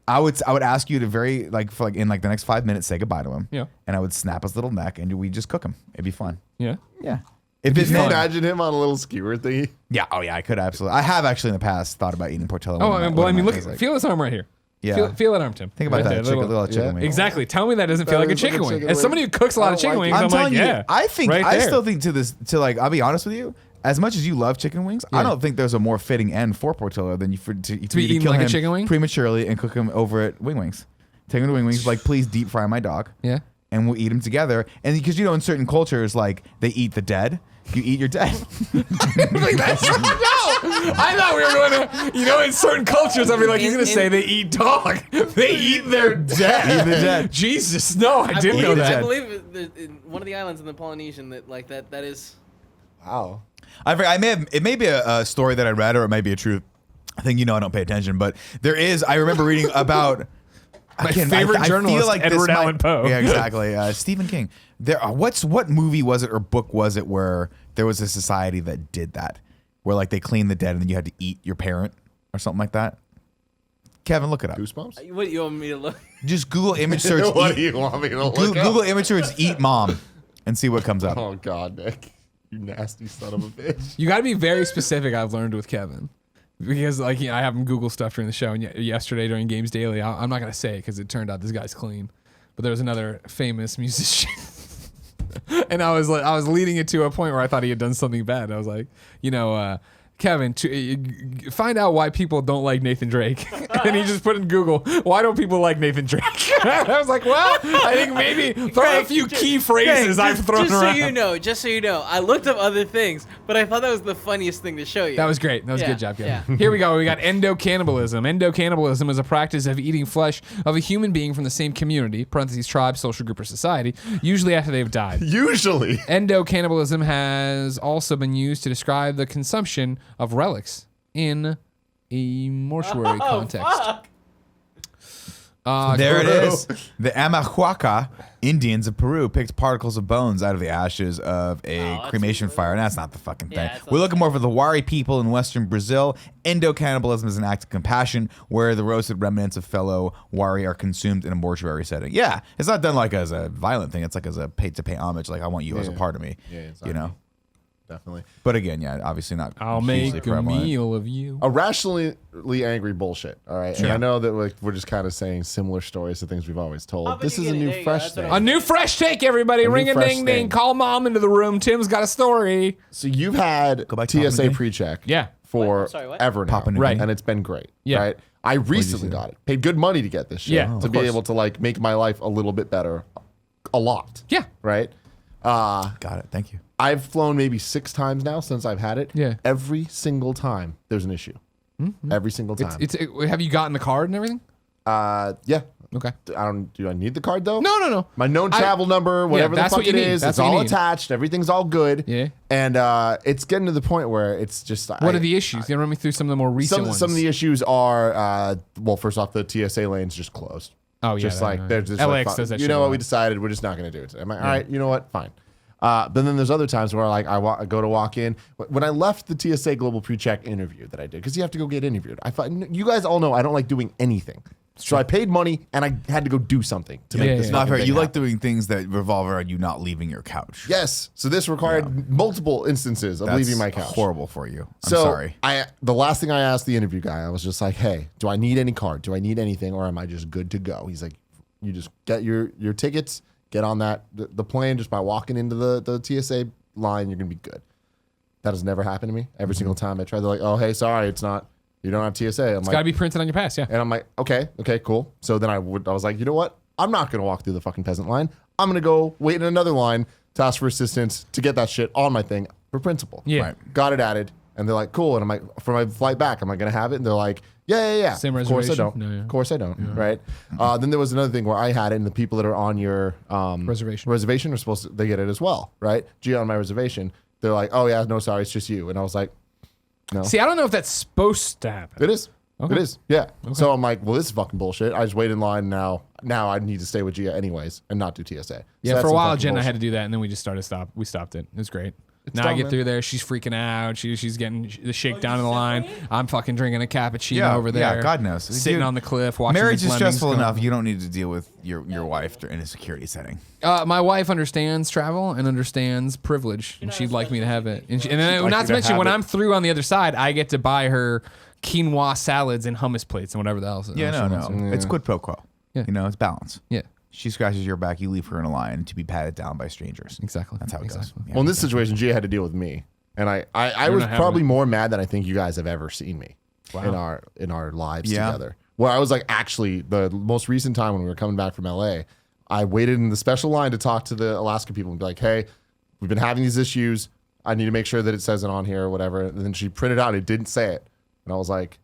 I would ask you to very in the next 5 minutes say goodbye to him. Yeah. And I would snap his little neck and we just cook him. It'd be fun. Yeah. Yeah. If can it's you fun. imagine him on a little skewer thingy? Yeah. Oh yeah, I could absolutely. I have actually in the past thought about eating Portillo. Oh, One of my- well, one I of mean, my look, things, like- feel this arm right here. Yeah. Feel that arm, Tim. Think about Right that there, chicken, little- little chicken wing. Exactly. Tell me that doesn't feel That like a is like a chicken wing. chicken As wing. somebody who cooks a lot I of don't chicken like wings, it. I'm telling like, you, yeah. I there. still think to like, I'll be honest with you. As much as you love chicken wings, I Yeah. don't think there's a more fitting end for Portillo than for you be to eaten kill like a him chicken wing? prematurely and cook him over at Wing Wings. Take him to Wing Wings, like please deep fry my dog. Yeah. And we'll eat them together. And because in certain cultures, like they eat the dead, you eat your dead. Like that's no. I thought we were going to, in certain cultures, I'd be like, he's going to say they eat dog. They eat their dead. Eat the dead. Jesus, no, I didn't know I that. believe in one of the islands in the Polynesian that is. Wow. It may be a story that I read, or it might be a true thing. I don't pay attention, but there is. I remember reading about. My Again, favorite I journalist, feel like this Edward might- Allan Poe. Yeah, exactly. Stephen King. What movie was it or book was it where there was a society that did that, where like they cleaned the dead and then you had to eat your parent or something like that? Kevin, look it up. Goosebumps? What do you want me to look? Just Google image search. What do eat, you want me to look Google up? image search eat mom and see what comes up. Oh, God, Nick. You nasty son of a bitch. You got to be very specific. I've learned with Kevin, because I have him Google stuff during the show. And yesterday during Games Daily, I'm not gonna say it because it turned out this guy's clean. But there was another famous musician, and I was leading it to a point where I thought he had done something bad. I was like, Kevin, find out why people don't like Nathan Drake. And he just put in Google, why don't people like Nathan Drake? I was like, well, I think maybe throw a few key phrases I've thrown just around. Just so you know, I looked up other things, but I thought that was the funniest thing to show you. That was great. That was a Yeah, good job, Kevin. yeah. Here we go. We got endocannibalism. Endocannibalism is a practice of eating flesh of a human being from the same community, parentheses, tribe, social group, or society, usually after they've died. Usually. Endocannibalism has also been used to describe the consumption of relics in a mortuary context. Fuck. There it Peru. is. The Amahuaca Indians of Peru picked particles of bones out of the ashes of a that's cremation weird. fire. And that's not the fucking thing. Yeah, that's not We're the looking more for the Wari people in western Brazil. Endocannibalism is an act of compassion where the roasted remnants of fellow Wari are consumed in a mortuary setting. Yeah, it's not done like as a violent thing. It's like as a pay homage. Like, I want you as a part of me. Yeah, exactly. You know? Definitely. But again, yeah, obviously not. I'll hugely make a prevalent. meal of you. Irrationally angry bullshit. All right. And I know that we're just kind of saying similar stories to things we've always told. This is a new fresh thing. A new fresh take, everybody. A new Ring a fresh ding ding. thing. Call mom into the room. Tim's got a story. So you've had Go back to TSA Papa pre-check Yeah. for I'm sorry, what? ever now. Papa New Right. And it's been great. Yeah. Right. I recently got it. Paid good money to get this shit. Yeah, To of be course. able to like make my life a little bit better. A lot. Yeah. Right. Got it. Thank you. I've flown maybe 6 times now since I've had it. Yeah. Every single time there's an issue. Every single time. Have you gotten the card and everything? Yeah. Okay. Do I need the card though? No. My known travel number, whatever the that's fuck what you it need. is, That's it's what you all need. attached. Everything's all good. Yeah. And it's getting to the point where it's just. What are the issues? You run me through some of the more recent ones. Some of the issues are well, first off, the TSA lane's just closed. Oh, yeah, Just that- like they're just LAX like, does that you shit know a what? lot. We decided we're just not going to do it. I'm like, all right, you know what? Fine. But then there's other times where like I go to walk in. When I left the TSA Global Pre-Check interview that I did, because you have to go get interviewed. You guys all know I don't like doing anything. So I paid money and I had to go do something to make this It's not fucking fair. thing You like happen. doing things that revolve around you not leaving your couch. Yes. So this required multiple instances of That's leaving my couch. horrible for you. I'm So sorry. the last thing I asked the interview guy, I was just like, "Hey, do I need any card? Do I need anything, or am I just good to go?" He's like, "You just get your tickets, get on the plane just by walking into the TSA line. You're gonna be good." That has never happened to me. Every single time I tried, they're like, "Oh, hey, sorry, it's not. You don't have TSA." I'm It's like, got to be printed on your pass, yeah. and I'm like, okay, cool. So then I was like, you know what? I'm not gonna walk through the fucking peasant line. I'm gonna go wait in another line to ask for assistance to get that shit on my thing for principal. Yeah. Right. Got it added, and they're like, cool. And I'm like, for my flight back, am I gonna have it? And they're like, yeah. Same Of course I reservation? don't. No, yeah. Of course I don't. Right. Then there was another thing where I had it, and the people that are on your reservation are supposed to they get it as well, right? Gee, on my reservation, they're like, oh yeah, no, sorry, it's just you. And I was like, no. See, I don't know if that's supposed to happen. It is. Okay. It is. Yeah. So I'm like, well, this is fucking bullshit. I just wait in line now. Now I need to stay with Gia anyways and not do TSA. So Yeah, that's for a some while, fucking Jen and I bullshit. had to do that, and then we just we stopped it. It was great. Now I dumb, get man. through there. She's freaking out. She's getting the shakedown in the line. I'm fucking drinking a cappuccino Yeah, over there. yeah, God knows. Sitting Dude, on the cliff watching Marriage these is stressful lemmings go. enough. You don't need to deal with your wife in a security setting. My wife understands travel and understands privilege, and she'd like me to have it. And then, like not you to to mention, have when it. I'm through on the other side, I get to buy her quinoa salads and hummus plates and whatever the else. Yeah, else she no. wants. It's quid pro quo. Yeah. You know, it's balance. Yeah, She scratches your back, you leave her in a line to be patted down by strangers. exactly. That's how it Exactly. goes. Yeah. Well, in this situation, Gia had to deal with me. And I You're was not having probably it. more mad than I think you guys have ever seen me Wow. in our lives Yeah. together. Where I was like, actually, the most recent time when we were coming back from LA, I waited in the special line to talk to the Alaska people and be like, hey, we've been having these issues. I need to make sure that it says it on here or whatever. And then she printed out, it didn't say it. And I was like,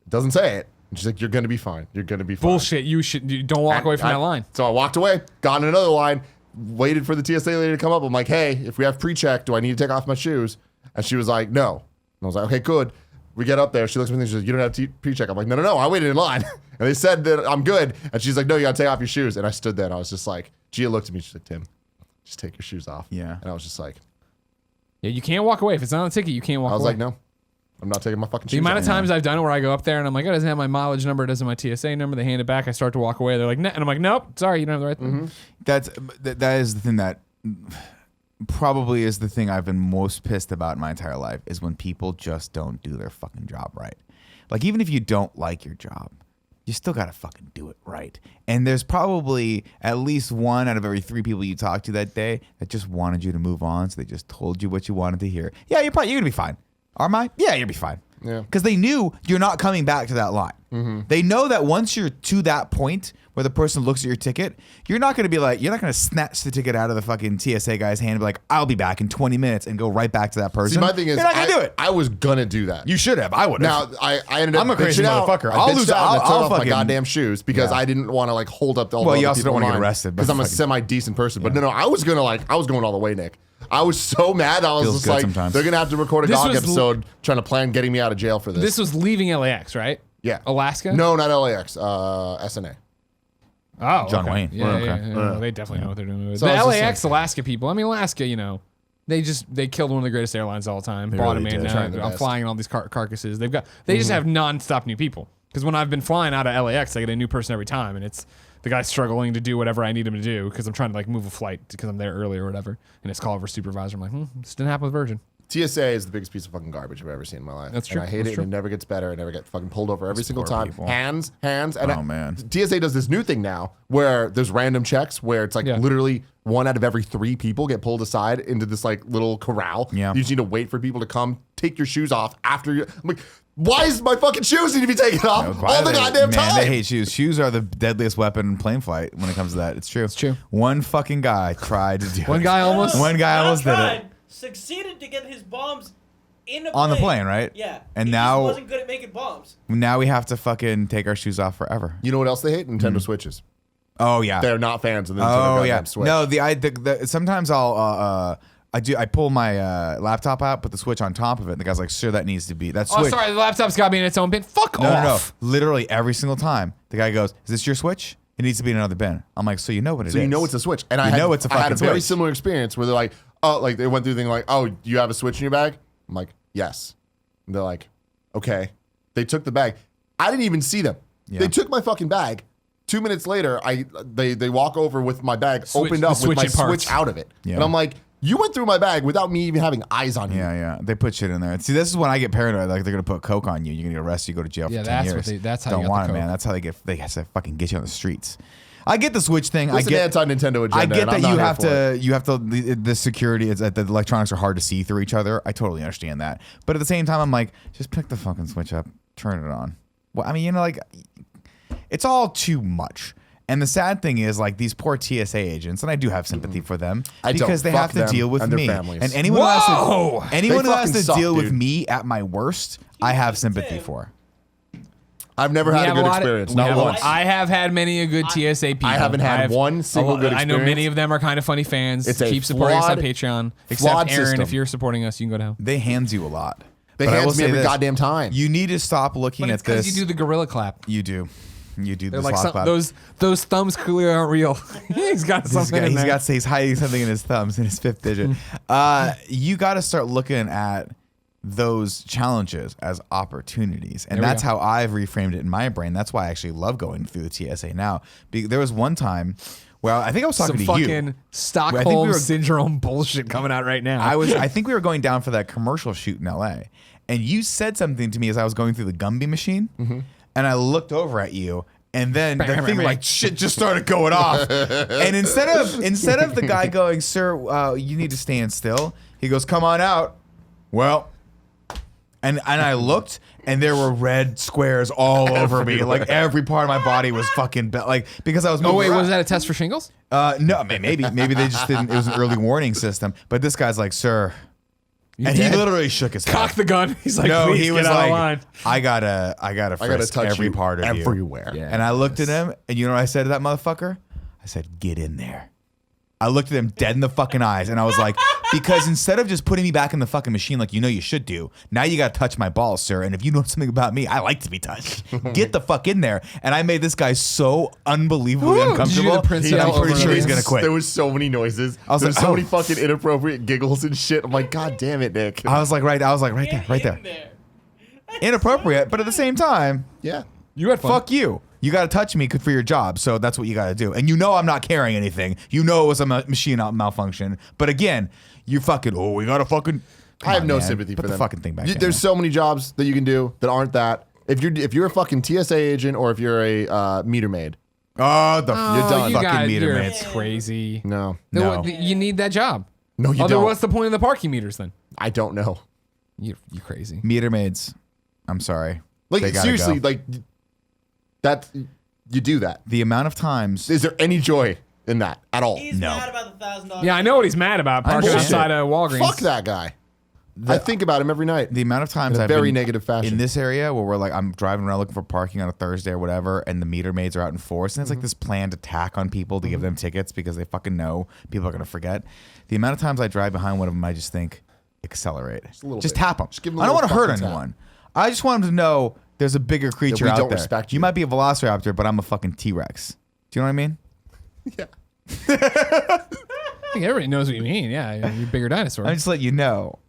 it doesn't say it. And she's like, you're going to be fine. You're going to be fine. Bullshit. You don't walk away from that line. So I walked away, got in another line, waited for the TSA lady to come up. I'm like, hey, if we have pre-check, do I need to take off my shoes? And she was like, no. And I was like, okay, good. We get up there. She looks at me and she says, you don't have pre-check. I'm like, no. I waited in line. And they said that I'm good. And she's like, no, you got to take off your shoes. And I stood there and I was just like, Gia looked at me. She's like, Tim, just take your shoes off. Yeah. And I was just like, Yeah, you can't walk away. If it's not on the ticket, you can't walk away. I was like, no, I'm not taking my fucking shoes The amount off. of times I've done it where I go up there and I'm like, oh, it doesn't have my mileage number, it doesn't have my TSA number. They hand it back. I start to walk away. They're like, nah. And I'm like, nope, sorry, you don't have the right thing. That is the thing that probably is the thing I've been most pissed about in my entire life is when people just don't do their fucking job right. Like, even if you don't like your job, you still gotta fucking do it right. And there's probably at least one out of every 3 people you talked to that day that just wanted you to move on, so they just told you what you wanted to hear. Yeah, you're gonna be fine. Am I? Yeah, you'll be fine. Yeah. Because they knew you're not coming back to that line. They know that once you're to that point where the person looks at your ticket, you're not going to snatch the ticket out of the fucking TSA guy's hand and be like, I'll be back in 20 minutes and go right back to that person. See, my thing is, you're not going to do it. I was going to do that. You should have. I would have. Now, I ended up I'm a crazy bitching out. motherfucker. I I'll bitched lose- out and I I'll turned off my fucking- goddamn shoes because Yeah. I didn't want to like hold up all the Well, other you also people don't wanna in get line arrested, but because I'm a fucking- semi-decent person. But no, I was going all the way, Nick. I was so mad. I was Feels just good like, sometimes. they're going to have to record a This dog was episode trying to plan getting me out of jail for this. This was leaving LAX, right? Yeah. Alaska? No, not LAX. SNA. Oh, John okay. Wayne. Yeah, Okay. yeah, yeah. Well, they definitely know what they're doing. So The I was just LAX, Alaska people. I mean, Alaska, they killed one of the greatest airlines of all time. Bought really him in. did. Trying their I'm best. flying in all these carcasses. They just have nonstop new people. Because when I've been flying out of LAX, I get a new person every time, and it's the guy struggling to do whatever I need him to do because I'm trying to like move a flight because I'm there early or whatever, and it's call over supervisor. I'm like, this didn't happen with Virgin. TSA is the biggest piece of fucking garbage I've ever seen in my life. That's true. And I hate That's it, true. and it never gets better. I never get fucking pulled over every single poor time. people. Hands. And Oh, man. TSA does this new thing now where there's random checks where it's like Yeah. literally 1 out of every 3 people get pulled aside into this like little corral. Yeah. You just need to wait for people to come take your shoes off after you. I'm like, why is my fucking shoes need to be taken off all the goddamn time? They hate shoes. Shoes are the deadliest weapon in plane flight when it comes to that. It's true. It's true. One fucking guy tried to do it. One guy almost. One guy Not almost did tried, it. Succeeded to get his bombs in the On the plane, right? Yeah. And he now- just wasn't good at making bombs. Now we have to fucking take our shoes off forever. You know what else they hate? Nintendo Switches. Oh yeah. They're not fans of the Nintendo Oh yeah. goddamn Switch. No, sometimes I pull my laptop out, put the Switch on top of it, and the guy's like, "Sir, that needs to be that Oh, Switch." sorry, the laptop's got to be in its own bin. Fuck No, off. no. Literally every single time, the guy goes, "Is this your Switch? It needs to be in another bin." I'm like, "So you know what it is? So you know it's a Switch. And You know it's a I had a fucking very Switch. similar experience where they're like, oh, like they went through the thing like, oh, do you have a Switch in your bag? I'm like, yes. And they're like, okay. They took the bag. I didn't even see them. Yeah. They took my fucking bag. 2 minutes later, they walk over with my bag Switch- opened up the with my Switch in parts. Switch out of it. Yeah. And I'm like, you went through my bag without me even having eyes on you. Yeah. They put shit in there. See, this is when I get paranoid. Like they're gonna put coke on you. You're gonna get arrested. You go to jail Yeah, for 10 that's years. what that's how you Don't got want the it, man. coke. That's how they have to fucking get you on the streets. I get the Switch thing. It's I get an anti-Nintendo agenda. I get and that I'm not you here have for it. to. You have to. The security is that the electronics are hard to see through each other. I totally understand that. But at the same time, I'm like, just pick the fucking Switch up, turn it on. Well, I mean, like, it's all too much. And the sad thing is, like, these poor TSA agents, and I do have sympathy for them I don't. because they Fuck have to them deal with and their me. families. And anyone Whoa! who has to suck, deal with dude. me at my worst, I have sympathy for. I've never had a good experience. Not once. I have had many a good TSA people. I haven't had one single good I know experience. many of them are kind of funny fans. It's a Keep supporting us on flawed- Patreon. flawed Except Aaron, system. if you're supporting us, you can go down. They hands you a lot. They But I will hands me say every this, goddamn time. You need to stop looking But at it's because this. you do the gorilla clap. You do. You do They're the like sloth clap. those thumbs clearly aren't real. He's got something in there. He's hiding something in his thumbs in his 5th digit. You got to start looking at those challenges as opportunities, and There we that's go. how I've reframed it in my brain. That's why I actually love going through the TSA now. There was one time where I think I was talking Some to you. fucking I Stockholm think we were- syndrome bullshit coming out right now. I think we were going down for that commercial shoot in LA, and you said something to me as I was going through the Gumby machine, and I looked over at you, and then the thing like shit just started going off, and instead of the guy going, "Sir, you need to stand still," he goes, "Come on out." Well, and I looked, and there were red squares all over me, like every part of my body was fucking like because I was. Oh moving wait, around. was that a test for shingles? No, maybe they just didn't. It was an early warning system. But this guy's like, "Sir," and dead? he literally shook his head. Cock the gun. He's like, No, please he get was out of like, line. I gotta frisk touch every you part of you everywhere. Yeah. And I looked at him, and you know what I said to that motherfucker? I said, "Get in there." I looked at him dead in the fucking eyes, and I was like, because instead of just putting me back in the fucking machine like you know you should do, now you gotta touch my balls, sir. And if you know something about me, I like to be touched. Get the fuck in there. And I made this guy so unbelievably Woo! Did you do uncomfortable the Prince that I'm Yell pretty sure over he's the gonna rings? quit. There was so many noises. I was There's like, so oh. many fucking inappropriate giggles and shit. I'm like, God damn it, Nick. I was like right there. Inappropriate, but at the same time, Yeah. You had fun. fuck you. You got to touch me for your job, so that's what you got to do. And you know I'm not carrying anything. You know it was a machine malfunction. But again, you fucking, we got to fucking... Come I have on, no man. sympathy Put for the them. fucking thing back in There's there. so many jobs that you can do that aren't that. If you're a fucking TSA agent or if you're a meter maid. Oh, You're done. You fucking guys, meter you're maids. crazy. No. No. You need that job. No, you Other, don't. what's the point of the parking meters then? I don't know. You crazy. Meter maids. I'm sorry. Like They gotta seriously, go. like That you do that. The amount of times. Is there any joy in that at all? He's No. mad about the $1,000. Yeah, I know what he's mad about. Parking bullshit. outside of Walgreens. Fuck that guy. I think about him every night. The amount of times In a I've very been negative fashion. in this area where we're like, I'm driving around looking for parking on a Thursday or whatever, and the meter maids are out in force, and it's like this planned attack on people to give them tickets because they fucking know people are gonna forget. The amount of times I drive behind one of them, I just think, accelerate. a little Just bit. tap them. Just give 'em a I don't little want to hurt fucking tap. anyone. I just want them to know there's a bigger creature we out don't there. respect You you. might be a velociraptor, but I'm a fucking T-Rex. Do you know what I mean? Yeah. I think everybody knows what you mean. Yeah, you're a bigger dinosaur. I'm just letting you know.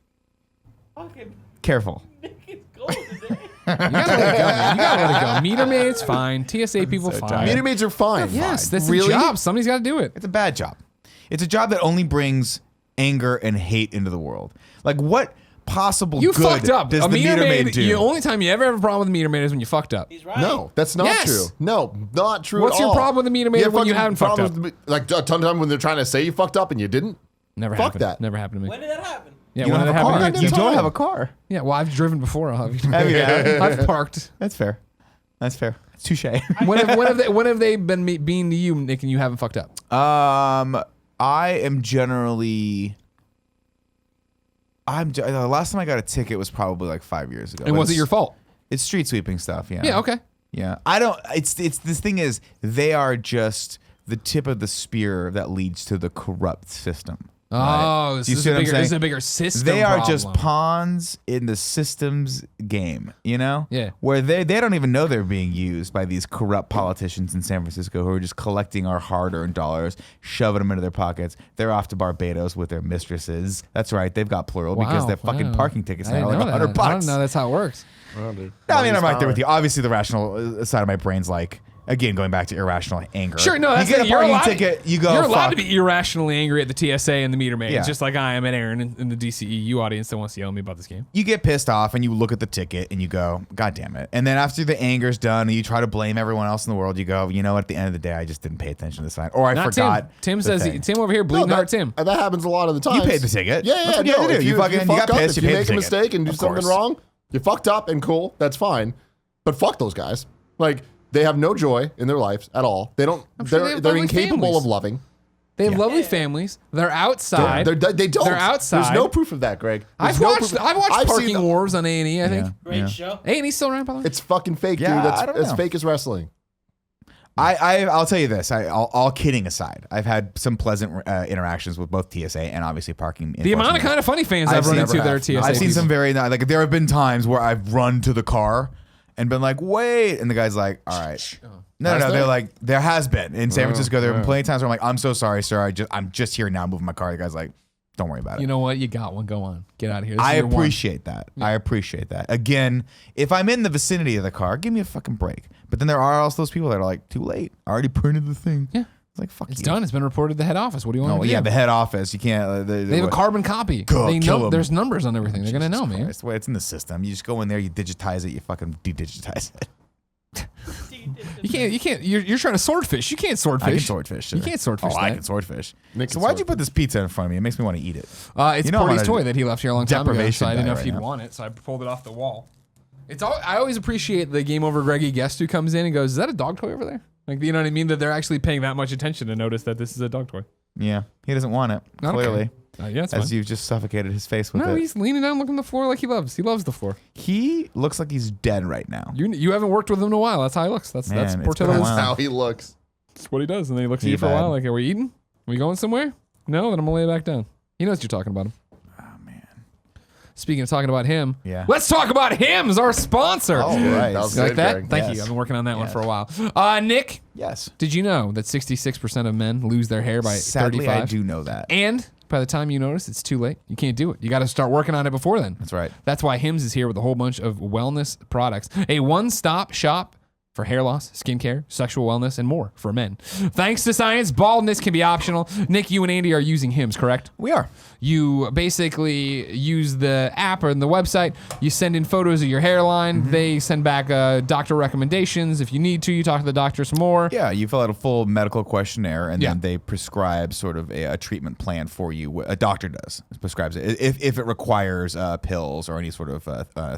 Fucking Careful. Nick is gold today. You gotta let it go, man. You gotta let it go. Meter maids, fine. TSA people, so fine. tired. Meter maids are fine. Yes, that's Really? a job. Somebody's got to do it. It's a bad job. It's a job that only brings anger and hate into the world. Like, what possible You good fucked up. does A the meter maid do? The only time you ever have a problem with a meter maid is when you fucked up. He's right. No, that's not Yes. true. No, not true What's at your all. problem with the meter maid have when you fucking haven't fucked problems with the- like a ton of time when they're trying to say you fucked up and you didn't. Never Fuck happened. that. Never happened to me. When did that happen? Yeah, You when don't did it have a happen car. to You you? don't have a car. Yeah, well, I've driven before. I've Yeah. I've parked. That's fair. That's fair. It's touche. When have they been being to you, Nick, and you haven't fucked up? I am generally. The last time I got a ticket was probably like 5 years ago. And But was it it's- your fault? It's street sweeping stuff. Yeah. Yeah, okay. Yeah. I don't. It's this thing is they are just the tip of the spear that leads to the corrupt system. Oh, Do you this see what I'm this is saying? a bigger system. They are just problem. pawns in the system's game, you know? Yeah. Where they don't even know they're being used by these corrupt politicians in San Francisco who are just collecting our hard-earned dollars, shoving them into their pockets. They're off to Barbados with their mistresses. That's right, they've got plural because Wow, their fucking wow. parking tickets I now didn't are like know $100 that. bucks. I don't know that's how it works. I mean, I'm right there with you. Obviously, the rational side of my brain's like, again, going back to irrational anger. Sure, no, that's you get a you're parking allowed, ticket, you go, You're allowed fuck. to be irrationally angry at the TSA and the meter maid, Yeah. just like I am at Aaron in the DCEU audience that wants to yell at me about this game. You get pissed off and you look at the ticket and you go, God damn it. And then after the anger's done and you try to blame everyone else in the world, you go, you know what, at the end of the day, I just didn't pay attention to the sign. Or I Not forgot. Tim. Tim the says thing. Tim over here, bleeding heart Tim. That happens a lot of the time. You paid the ticket. Yeah, That's what you had to do. If You fucking- you fuck got up, pissed, if you you paid make the a ticket. mistake and do Of something course. wrong, you fucked up and cool. That's fine. But fuck those guys. Like, they have no joy in their lives at all. They don't. sure they They're have they're lovely incapable families. of loving. They have Yeah. lovely families. They're outside. They don't. They're outside. There's no proof of that, Greg. There's I've no watched proof- I've watched I've Parking seen- Wars on A&E, I think. Great Yeah. show. A&E's still around, by the way? It's fucking fake, Yeah, dude. I don't That's know. as fake as wrestling. I'll tell you this. All kidding aside, I've had some pleasant interactions with both TSA and obviously parking. The amount of kind of funny fans I've run into there at TSA. I've seen people. some very like there have been times where I've run to the car and been like, wait, and the guy's like, all right. No, Has no, there? they're like, there has been in San Francisco. There have been plenty of times where I'm like, I'm so sorry, sir. I'm just here now, moving my car. The guy's like, don't worry about it. You know what? You got one. Go on. Get out of here. This I is your one. appreciate that. I appreciate that. Again, if I'm in the vicinity of the car, give me a fucking break. But then there are also those people that are like, too late. I already printed the thing. Yeah. It's like, fuck It's you. done. It's been reported to the head office. What do you want No, me to yeah, do? the head office. You can't. They have a carbon copy. Go, They kill know 'em. there's numbers on everything. They're gonna know, man. Christ, well, it's in the system. You just go in there, you digitize it, you fucking de-digitize it. You can't. You're trying to swordfish. You can't swordfish. I can swordfish. Sure. You can't swordfish Oh, I that. can swordfish. Nick So can why'd you swordfish. put this pizza in front of me? It makes me want to eat it. It's You know I'm Porty's on a toy that he left here a long time ago, deprivation so I didn't know diet if he'd right now. want it, so I pulled it off the wall. I always appreciate the GameOverGreggy guest who comes in and goes, "Is that a dog toy over there?" Like, you know what I mean? That they're actually paying that much attention to notice that this is a dog toy. Yeah, he doesn't want it. I don't Clearly, care. Yeah, it's as fine. you've just suffocated his face with No, it. he's leaning down, looking at the floor like he loves. He loves the floor. He looks like he's dead right now. You haven't worked with him in a while. That's how he looks. That's Man, it's been a Portillo's. while. That's how he looks. That's what he does. And then he looks at He you for a while, bad. like, "Are we eating? Are we going somewhere?" No, then I'm gonna lay it back down. He knows what you're talking about him. Oh man. Speaking of talking about him, Yeah. let's talk about him as our sponsor. All Good. right. That was You like good, that? Greg. Thank Yes. you. I've been working on that one Yes. for a while. Nick, Yes. did you know that 66% of men lose their hair by Sadly, 35? I do know that. And by the time you notice, it's too late. You can't do it. You got to start working on it before then. That's right. That's why Hims is here with a whole bunch of wellness products. A one-stop shop for hair loss, skincare, sexual wellness, and more for men. Thanks to science, baldness can be optional. Nick, you and Andy are using Hims, correct? We are. You basically use the app or the website. You send in photos of your hairline. They send back doctor recommendations. If you need to, you talk to the doctor some more. Yeah, you fill out a full medical questionnaire, and Yeah. then they prescribe sort of a treatment plan for you. A doctor does prescribes it if it requires pills or any sort of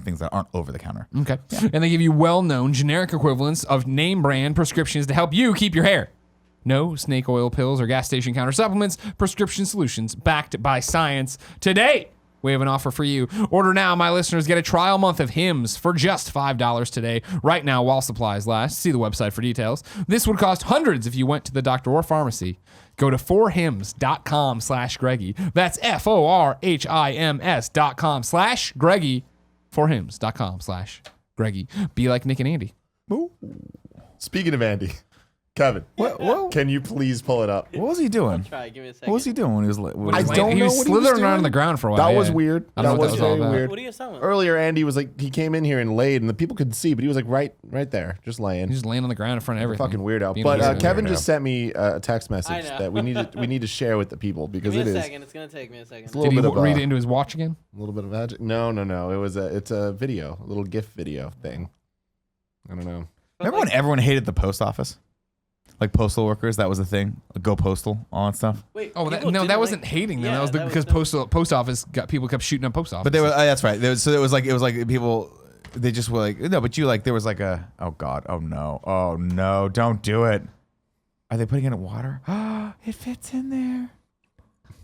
things that aren't over the counter. Okay. And they give you well-known generic equivalents equivalents of name brand prescriptions to help you keep your hair. No snake oil pills or gas station counter supplements, prescription solutions backed by science. Today, we have an offer for you. Order now, my listeners. Get a trial month of Hims for just $5 today, right now while supplies last. See the website for details. This would cost hundreds if you went to the doctor or pharmacy. Go to forhims.com/Greggy. That's forhims.com/Greggy. Forhims.com/Greggy. Be like Nick and Andy. Speaking of Andy, Kevin, can you please pull it up? What was he doing? Try. Give me a second. What was he doing when he was? He When was he was laying- he was what he was slithering around on doing. the ground for a while. That was yeah. weird. I don't That know what was that was all very about. weird. What are you selling? Earlier, Andy was like, he came in here and laid, and the people couldn't see, but he was like right there, just laying. He's just laying on the ground in front of everything. Fucking weirdo. Being But weird. Kevin just sent me a text message I know. that we need to share with the people because Give me it a is second. It's gonna take me a second. a little Did he bit of read a, it into his watch again? little bit of magic. No. It's a video, a little GIF video thing. I don't know. Remember when everyone hated the post office? Like postal workers, that was the thing. Go postal, all that stuff. Wait. Oh, people that didn't wasn't like- hating them. Yeah, that was because the- post office got people kept shooting up post office. But they were. That's right. So it was like people. They just were like no. But you like there was like a oh god oh no don't do it. Are they putting it in water? It fits in there.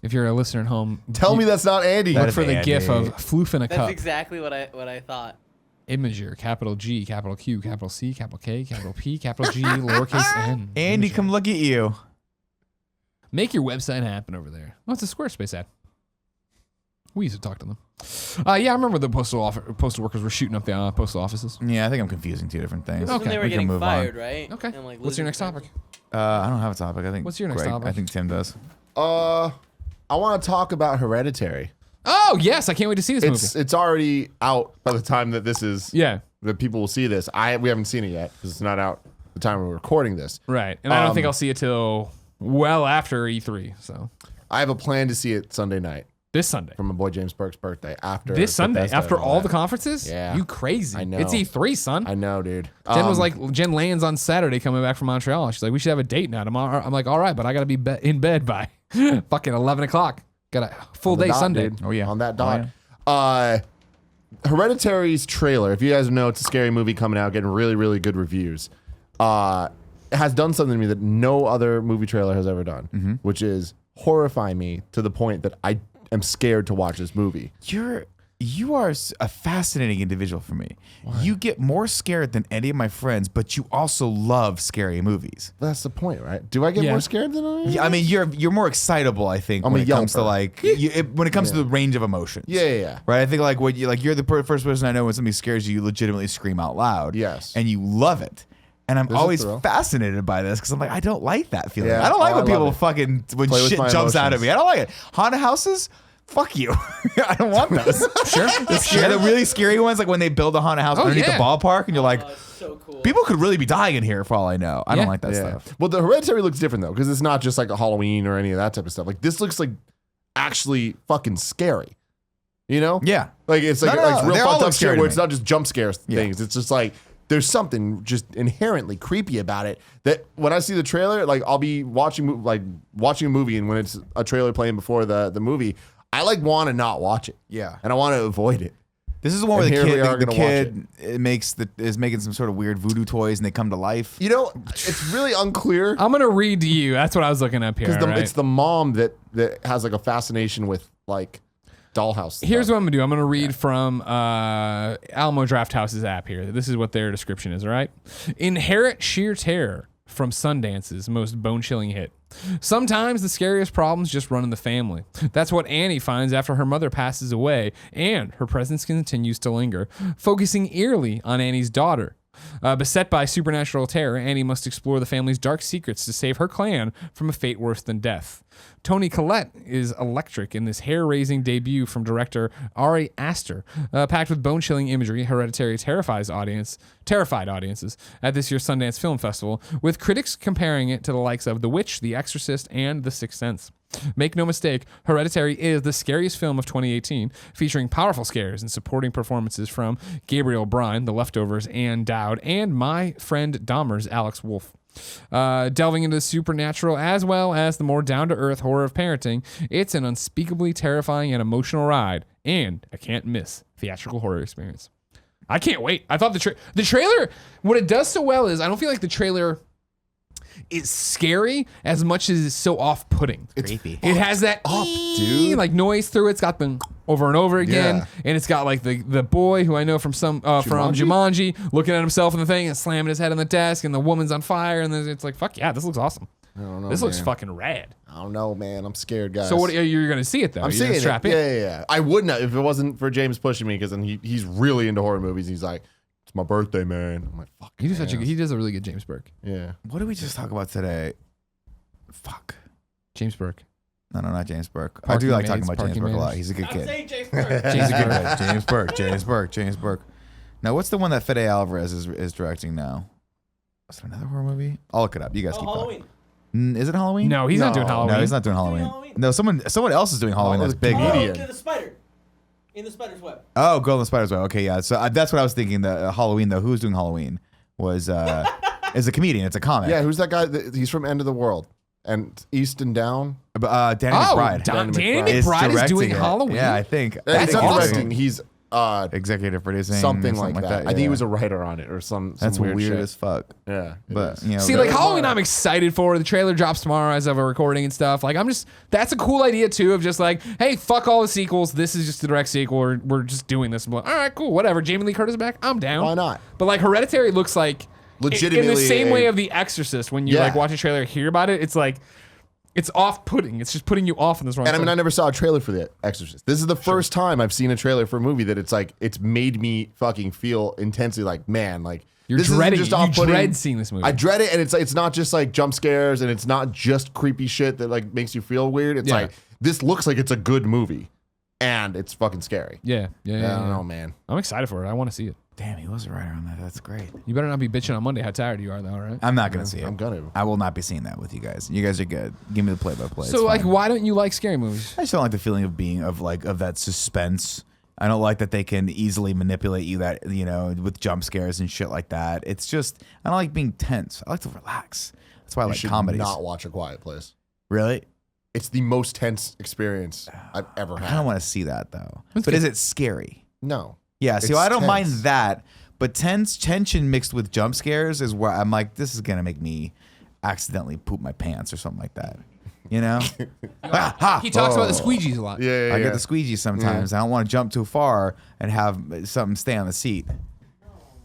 If you're a listener at home, Tell me that's not Andy. That look is for the Andy. GIF of floof in a That's cup. exactly what I thought. Imager, capital G, capital Q, capital C, capital K, capital P, capital G, lowercase n. Andy, Imager. come look at you. Make your website happen over there. Oh, it's a Squarespace ad. We used to talk to them. Yeah, I remember the postal workers were shooting up the postal offices. Yeah, I think I'm confusing two different things. This is when they were we can getting move fired, on. right? Okay. And, like, What's your losing next friends. topic? I don't have a topic. I think. What's your next Greg, topic? I think Tim does. I want to talk about Hereditary. Oh yes, I can't wait to see this movie. It's already out by the time that this is. Yeah, That people will see this. We haven't seen it yet because it's not out the time we're recording this. right. And I don't think I'll see it till well after E3. So I have a plan to see it Sunday night this Sunday. for my boy James Burke's birthday. After This Sunday, Bethesda after and all the that. conferences? Yeah. You crazy. I know. It's E3, son. I know, dude. Jen lands on Saturday coming back from Montreal. She's like, we should have a date night. I'm like, all right, but I got to be in bed by fucking 11 o'clock. Got a full on the day dot, Sunday. dude. Oh, yeah. On that Oh, dot. Hereditary's trailer, if you guys know, it's a scary movie coming out, getting really, really good reviews. It has done something to me that no other movie trailer has ever done, which is horrify me to the point that I am scared to watch this movie. You are a fascinating individual for me. You get more scared than any of my friends, but you also love scary movies. That's the point, right? Do I get Yeah. more scared than I am? Yeah, I mean, you're more excitable. I think I'm when a it comes to yelper. like when it comes to the range of emotions. Yeah. Right. I think like when you're the first person I know when something scares you, you legitimately scream out loud. Yes. And you love it. And I'm There's a always thrill. fascinated by this because I'm like, I don't like that feeling. Yeah. I don't like Oh, when I love people it. fucking when Play with shit my jumps out of emotions. me. I don't like it. Haunted houses. Fuck you. I don't want those. Sure. The really scary ones, like when they build a haunted house underneath yeah. the ballpark, and you're like, Oh, it's so cool. people could really be dying in here for all I know. I don't Yeah. like that Yeah. stuff. Well, the Hereditary looks different though, because it's not just like a Halloween or any of that type of stuff. Like this looks like actually fucking scary. You know? Yeah. Like it's like, No, no, like no. real They all fucked look up scary shit to where me. it's not just jump scare Yeah. things. It's just like there's something just inherently creepy about it that when I see the trailer, like I'll be watching a movie, and when it's a trailer playing before the movie, I like want to not watch it. Yeah. And I want to avoid it. This is the one where And the here we kid, are the gonna kid is making some sort of weird voodoo toys and they come to life. You know, it's really unclear I'm going to read to you. That's what I was looking up here. because all right? it's the mom that has like a fascination with like dollhouse stuff. Here's what I'm going to do. I'm going to read from Alamo Drafthouse's app here. This is what their description is, all right? Inherit sheer terror from Sundance's most bone-chilling hit. Sometimes the scariest problems just run in the family. That's what Annie finds after her mother passes away, and her presence continues to linger, focusing eerily on Annie's daughter. Beset by supernatural terror, Annie must explore the family's dark secrets to save her clan from a fate worse than death. Toni Collette is electric in this hair-raising debut from director Ari Aster, packed with bone-chilling imagery. Hereditary terrified audiences at this year's Sundance Film Festival, with critics comparing it to the likes of The Witch, The Exorcist, and The Sixth Sense. Make no mistake, Hereditary is the scariest film of 2018, featuring powerful scares and supporting performances from Gabriel Bryan, The Leftovers, Ann Dowd, and my friend Dahmer's Alex Wolff. Delving into the supernatural as well as the more down-to-earth horror of parenting, it's an unspeakably terrifying and emotional ride, and a can't-miss theatrical horror experience. I can't wait. I thought the trailer, what it does so well is I don't feel like the trailer is scary as much as it's so off-putting. It's creepy. It has that dude. like noise through it. It's got the over and over again, Yeah. and it's got like the boy who I know from from Jumanji looking at himself in the thing and slamming his head on the desk, and the woman's on fire, and then it's like, fuck yeah, this looks awesome. I don't know. This looks man. fucking rad. I don't know, man. I'm scared, guys. So what you're gonna see it though? I'm You're seeing gonna it. strap in. Yeah. I wouldn't have if it wasn't for James pushing me because then he's really into horror movies. He's like, it's my birthday, man. I'm like, fuck. He does a really good James Burke. Yeah. What did we just talk about today? Fuck. James Burke. No, not James Burke. I Parking do like talking maids, about James parking Burke a lot. manners. He's a good kid. James Burke. He's a good kid. James Burke. Now, what's the one that Fede Alvarez is directing now? Is it another horror movie? I'll look it up. You guys keep Halloween. talking. Is it Halloween? No, he's not doing Halloween. No, he's not doing Halloween. Halloween. No, someone else is doing Halloween. Oh, That's the big. comedian. The spider. In the spider's web. Oh, Girl in the Spider's Web. Okay, yeah. So that's what I was thinking. The Halloween though. Who's doing Halloween? Was is a comedian. It's a comic. Yeah, who's that guy? He's from End of the World and East and Down. Danny McBride. Danny is McBride is doing directing it. Halloween. Yeah, I think. That's He's not awesome. directing. He's Executive producing. something or like that. I think yeah. he was a writer on it or some That's weird, weird shit. as fuck. Yeah. it But is. you know, See, like Halloween, I'm excited for. The trailer drops tomorrow as of a recording and stuff. Like, that's a cool idea too. Of just like, hey, fuck all the sequels. This is just a direct sequel. We're just doing this. All right, cool, whatever. Jamie Lee Curtis is back. I'm down. Why not? But like, Hereditary looks like Legitimately in the same way a- of The Exorcist. When you Yeah. like watch a trailer, hear about it, it's like. It's off-putting. It's just putting you off in this wrong. And I mean, thing. I never saw a trailer for The Exorcist. This is the first time I've seen a trailer for a movie that it's made me fucking feel intensely like, man, like You're this isn't dreading just it. You off-putting. dread seeing this movie. I dread it, and it's not just like jump scares, and it's not just creepy shit that like makes you feel weird. It's Yeah. like this looks like it's a good movie, and it's fucking scary. yeah. I don't know, man. I'm excited for it. I want to see it. Damn, he was a writer on that. That's great. You better not be bitching on Monday how tired you are, though, right? I'm not gonna see it. I'm gonna. I will not be seeing that with you guys. You guys are good. Give me the play-by-play. So, It's like, fine. why don't you like scary movies? I just don't like the feeling of being of that suspense. I don't like that they can easily manipulate you with jump scares and shit like that. It's just I don't like being tense. I like to relax. That's why I You like should comedies. not watch A Quiet Place. Really? It's the most tense experience I've ever I had. don't want to see that though. That's But good. is it scary? No. Yeah. See, It's I don't mind tense. that. But tension mixed with jump scares is where I'm like, this is gonna make me accidentally poop my pants or something like that. You know? He talks about the squeegees a lot. Yeah. I get the squeegee sometimes. I don't want to jump too far and have something stay on the seat.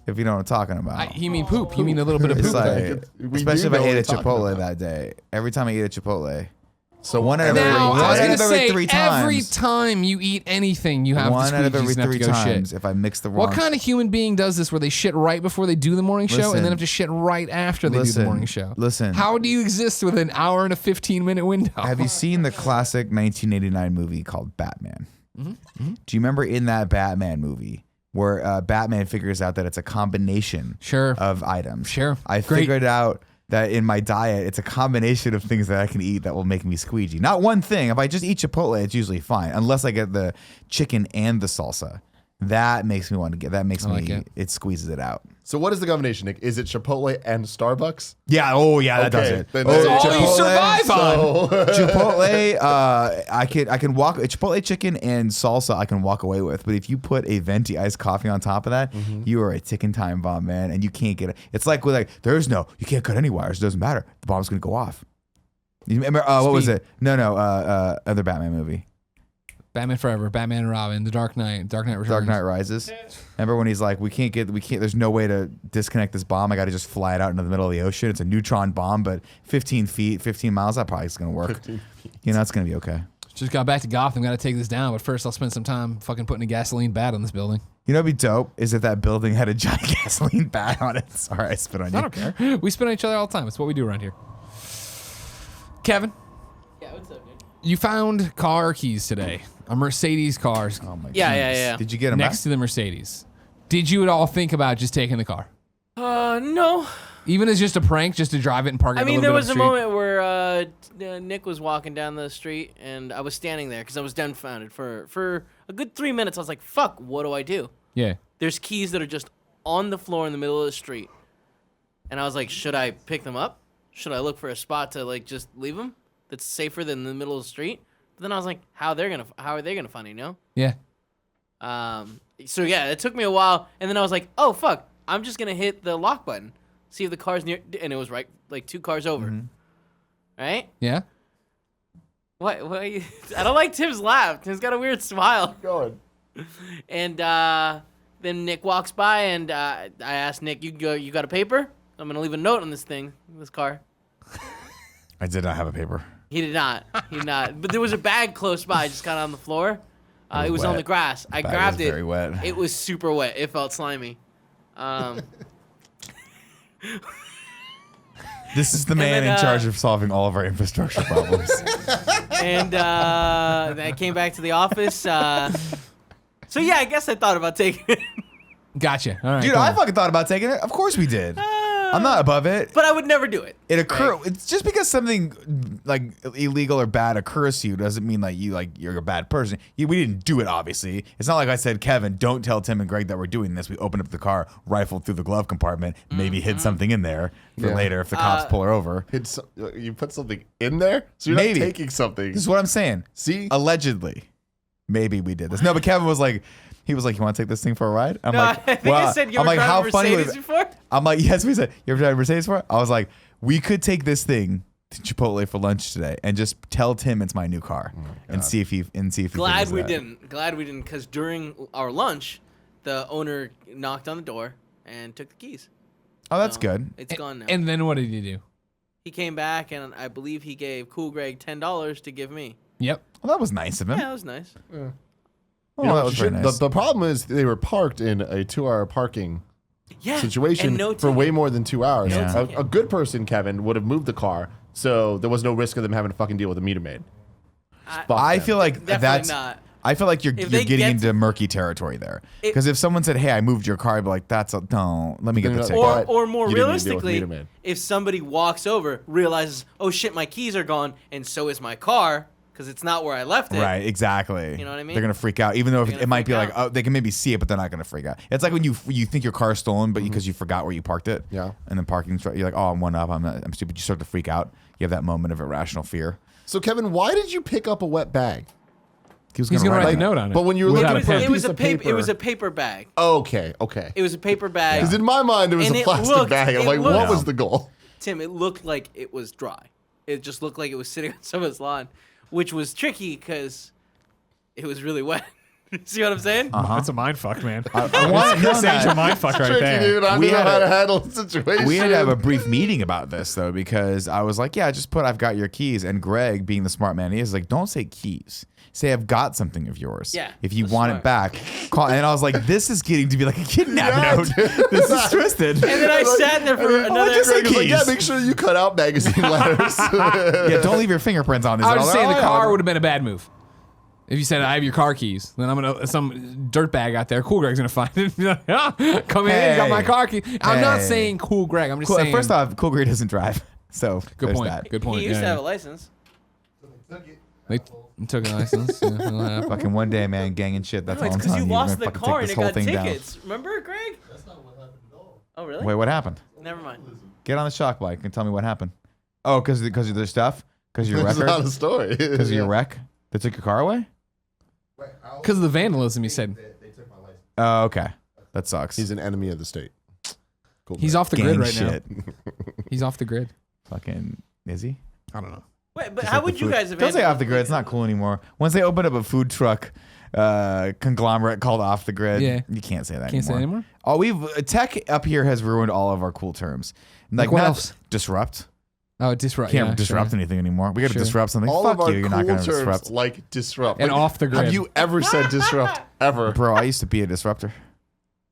If you know what I'm talking about. You mean poop? You mean a little bit of It's poop? like, We especially do if I know what ate you're at talking Chipotle about. that day. Every time I eat at Chipotle. So One out of Now, every, I was one gonna out of every say, 3 times. every time you eat anything, you have one the out of squeegees every and have to 3 go times shit. if I mix the wrong. What kind of human being does this where they shit right before they do the morning show and Listen. then have to shit right after they do Listen. the morning show? Listen. How do you exist with an hour and a 15-minute window? Have you seen the classic 1989 movie called Batman? Do you remember in that Batman movie where Batman figures out that it's a combination Sure. of items? Sure. I Great. figured out that in my diet, it's a combination of things that I can eat that will make me squeegee. Not one thing. If I just eat Chipotle, it's usually fine, unless I get the chicken and the salsa. That makes me want to get. That makes I like me. it. It squeezes it out. So what is the combination, Nick? Is it Chipotle and Starbucks? Yeah. Oh yeah, that does Okay, it. then Oh, that's all you survive on. Chipotle, I can walk Chipotle chicken and salsa I can walk away with, but if you put a venti iced coffee on top of that, you are a ticking time bomb, man, and you can't get it. It's like you can't cut any wires. It doesn't matter. The bomb's gonna go off. You remember what was Speed. it? No, other Batman movie, Batman Forever, Batman and Robin, The Dark Knight Returns. Dark Knight Rises. Remember when he's like, we can't. There's no way to disconnect this bomb. I got to just fly it out into the middle of the ocean. It's a neutron bomb, but 15 feet, 15 miles. That probably is gonna work. You know, it's gonna be okay. Just got back to Gotham. Got to take this down, but first I'll spend some time fucking putting a gasoline bat on this building. You know, what'd be dope is if that building had a giant gasoline bat on it. Sorry, I spit on you. I don't care. We spit on each other all the time. It's what we do around here. Kevin, Yeah, what's up, dude? you found car keys today. A Mercedes car Oh my Yeah. Did you get them next to the Mercedes. Did you at all think about just taking the car? No. Even as just a prank, just to drive it and park it I a mean, little there bit was a moment where Nick was walking down the street, and I was standing there because I was dumbfounded for a good 3 minutes. I was like, "Fuck, what do I do?" Yeah. There's keys that are just on the floor in the middle of the street, and I was like, "Should I pick them up? Should I look for a spot to like just leave them that's safer than the middle of the street?" But then I was like, "How are they gonna find it? You know?" Yeah. So yeah, it took me a while, and then I was like, oh fuck, I'm just gonna hit the lock button, see if the car's near, and it was right like 2 cars over. Right? Yeah. What? I don't like Tim's laugh. Tim's got a weird smile. Go on. And then Nick walks by, and I asked Nick, "You got a paper? I'm gonna leave a note on this car." I did not have a paper. He did not. But there was a bag close by, just kind of on the floor. It was on wet. the grass. I Bag grabbed was it. very wet. It was super wet. It felt slimy. This is the man then, in charge of solving all of our infrastructure problems. And I came back to the office. So yeah, I guess I thought about taking it. Gotcha. All right. Dude, cool. I fucking thought about taking it. Of course we did. I'm not above it. But I would never do it. It occur. It's just because something like illegal or bad occurs to you doesn't mean like you're a bad person. We didn't do it, obviously. It's not like I said, Kevin, don't tell Tim and Greg that we're doing this. We opened up the car, rifled through the glove compartment, maybe hid something in there for later if the cops pull her over. You put something in there, so you're Maybe. not taking something. This is what I'm saying. See, Allegedly, maybe we did this. No, but Kevin was like, he was like, "You want to take this thing for a ride?" I'm No, like, I think I said you I'm were like, driving how a funny Mercedes was before? I'm like, yes, we said, you ever drive a Mercedes before? I was like, we could take this thing to Chipotle for lunch today and just tell Tim it's my new car and see if he Glad figures we it out. didn't. Glad we didn't, because during our lunch, the owner knocked on the door and took the keys. Oh, that's So, good. It's gone now. And then what did you do? He came back, and I believe he gave Cool Greg $10 to give me. Yep. Well, that was nice of him. Yeah, that was nice. Oh, you know that what was you very should- nice. the problem is they were parked in a 2-hour parking Yeah. situation and no for way ticket. more than 2 hours. No ticket. A good person, Kevin, would have moved the car, so there was no risk of them having to fucking deal with a meter maid. Fuck I them. feel like Definitely that's. not. I feel like you're If they getting get into to- murky territory there. Because if someone said, "Hey, I moved your car," I'd be like, "That's a don't. Let me get the Or- ticket." Or more You didn't need to deal with realistically, Meter Man. if somebody walks over, realizes, oh shit, my keys are gone, and so is my car, because it's not where I left it. Right, exactly. You know what I mean? They're gonna freak out, even though They're it might be gonna like, freak oh, they can maybe see it, but they're not gonna freak out. It's like when you think your car's stolen, but because you forgot where you parked it. Yeah. And then parking, you're like, oh, I'm one up. I'm stupid. You start to freak out. You have that moment of irrational fear. So, Kevin, why did you pick up a wet bag? He was He's gonna write write the note on it. But when you were Without looking a for pen. It was piece a of paper. It was a paper bag. Okay, okay. It was a paper bag. Because in my mind, it was And a it plastic looked- bag. I'm it like, looked- what was the goal? Tim, it looked like it was dry. It just looked like it was sitting on someone's lawn, which was tricky because it was really wet. See what I'm saying? That's a mind fuck, man. I want to know Essential that. mind fuck right Tricky, there. dude. I We didn't know had how a- to handle the situation. We had to have a brief meeting about this though, because I was like, yeah, just put I've got your keys. And Greg, being the smart man he is, like, don't say keys. Say I've got something of yours. Yeah, If you that's want smart. it back, call. And I was like, this is getting to be like a kidnap note. This is twisted. And then I sat there for another. just say Greg was like, yeah, keys. make sure you cut out magazine letters. Yeah, don't leave your fingerprints on this. I was just saying the Oh, yeah. car would have been a bad move. If you said I have your car keys, then I'm gonna some dirtbag out there. Cool Greg's gonna find it. Be like, ah, come in, you got my Hey. car key. I'm not Hey. saying Cool Greg. I'm just Cool, saying. first off, Cool Greg doesn't drive. So good there's point. that. Good point. He used to Yeah, have a license. They took a license. Yeah, it'll happen. Fucking one day, man, gang and shit. That's No, all it's I'm because telling you you. lost We're the gonna fucking car take and this it whole got thing down. tickets. Remember, Greg? That's not what happened at all. Oh, really? Wait, what happened? Never mind. Get on the shock bike and tell me what happened. Oh, because of their stuff? Because of your That's not record? a story. Because of your wreck? They took your car away? Because of the vandalism, you said. Oh, okay. That sucks. He's an enemy of the state. Cool. He's man. off the gang grid right shit. now. He's off the grid. Fucking, is he? I don't know. Wait, but Just how like would the you food. guys have Don't say handled off the grid. It's not cool anymore. Once they open up a food truck conglomerate called Off the Grid, Yeah. you can't say that Can't say anymore. anymore? Oh, tech up here has ruined all of our cool terms. Like what not else? Disrupt. Oh, disrupt. Can't yeah, disrupt sure. anything anymore. We got to Sure. disrupt something. All Fuck of our you. You're cool not going to terms disrupt. like disrupt. And Like, off the grid. Have you ever said disrupt ever? Bro, I used to be a disruptor.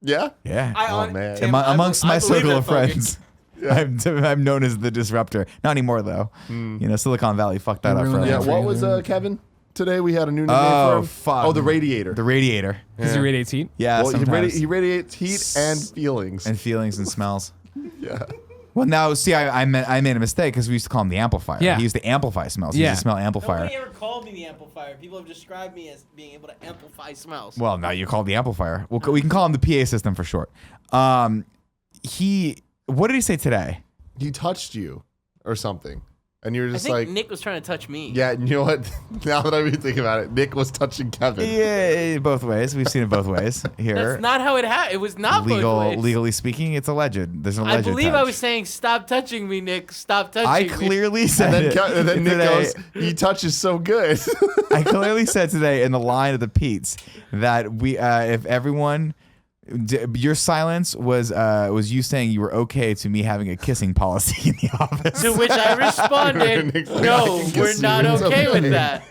Yeah. Yeah. Oh, man. Tim, Amongst I my believe circle that of fucking- friends. I'm known as the disruptor. Not anymore though. You know, Silicon Valley fucked that You up for ruined a Yeah. that while. What was Kevin? Today we had a new nickname Oh, for him. fuck. Oh, the radiator. The radiator. Because he radiates heat. Yeah, well, sometimes. he radiates heat and feelings. And feelings and smells. yeah. Well, now, see, I made a mistake because we used to call him the amplifier. Yeah. He used to amplify smells. He Yeah. used to smell amplifier. Nobody ever called me the amplifier. People have described me as being able to amplify smells. Well, now you're called the amplifier. We can call him the PA system for short. What did he say today? He touched you or something. And you were I just think like, Nick was trying to touch me. yeah, and you know what? Now that I really think about it, Nick was touching Kevin. Yeah, both ways. We've seen it both ways here. That's not how it happened. It was not both ways. Legally speaking, it's alleged. There's an I alleged believe touch. I was saying, "Stop touching me, Nick. Stop touching I me." clearly said And it. then Nick today. goes, he touches so good. I clearly said today in the line of the Pete's that we, if everyone, your silence was you saying you were okay to me having a kissing policy in the office. To which I responded, Nick's like, "I "No, can we're kiss not you. It's okay okay." with that."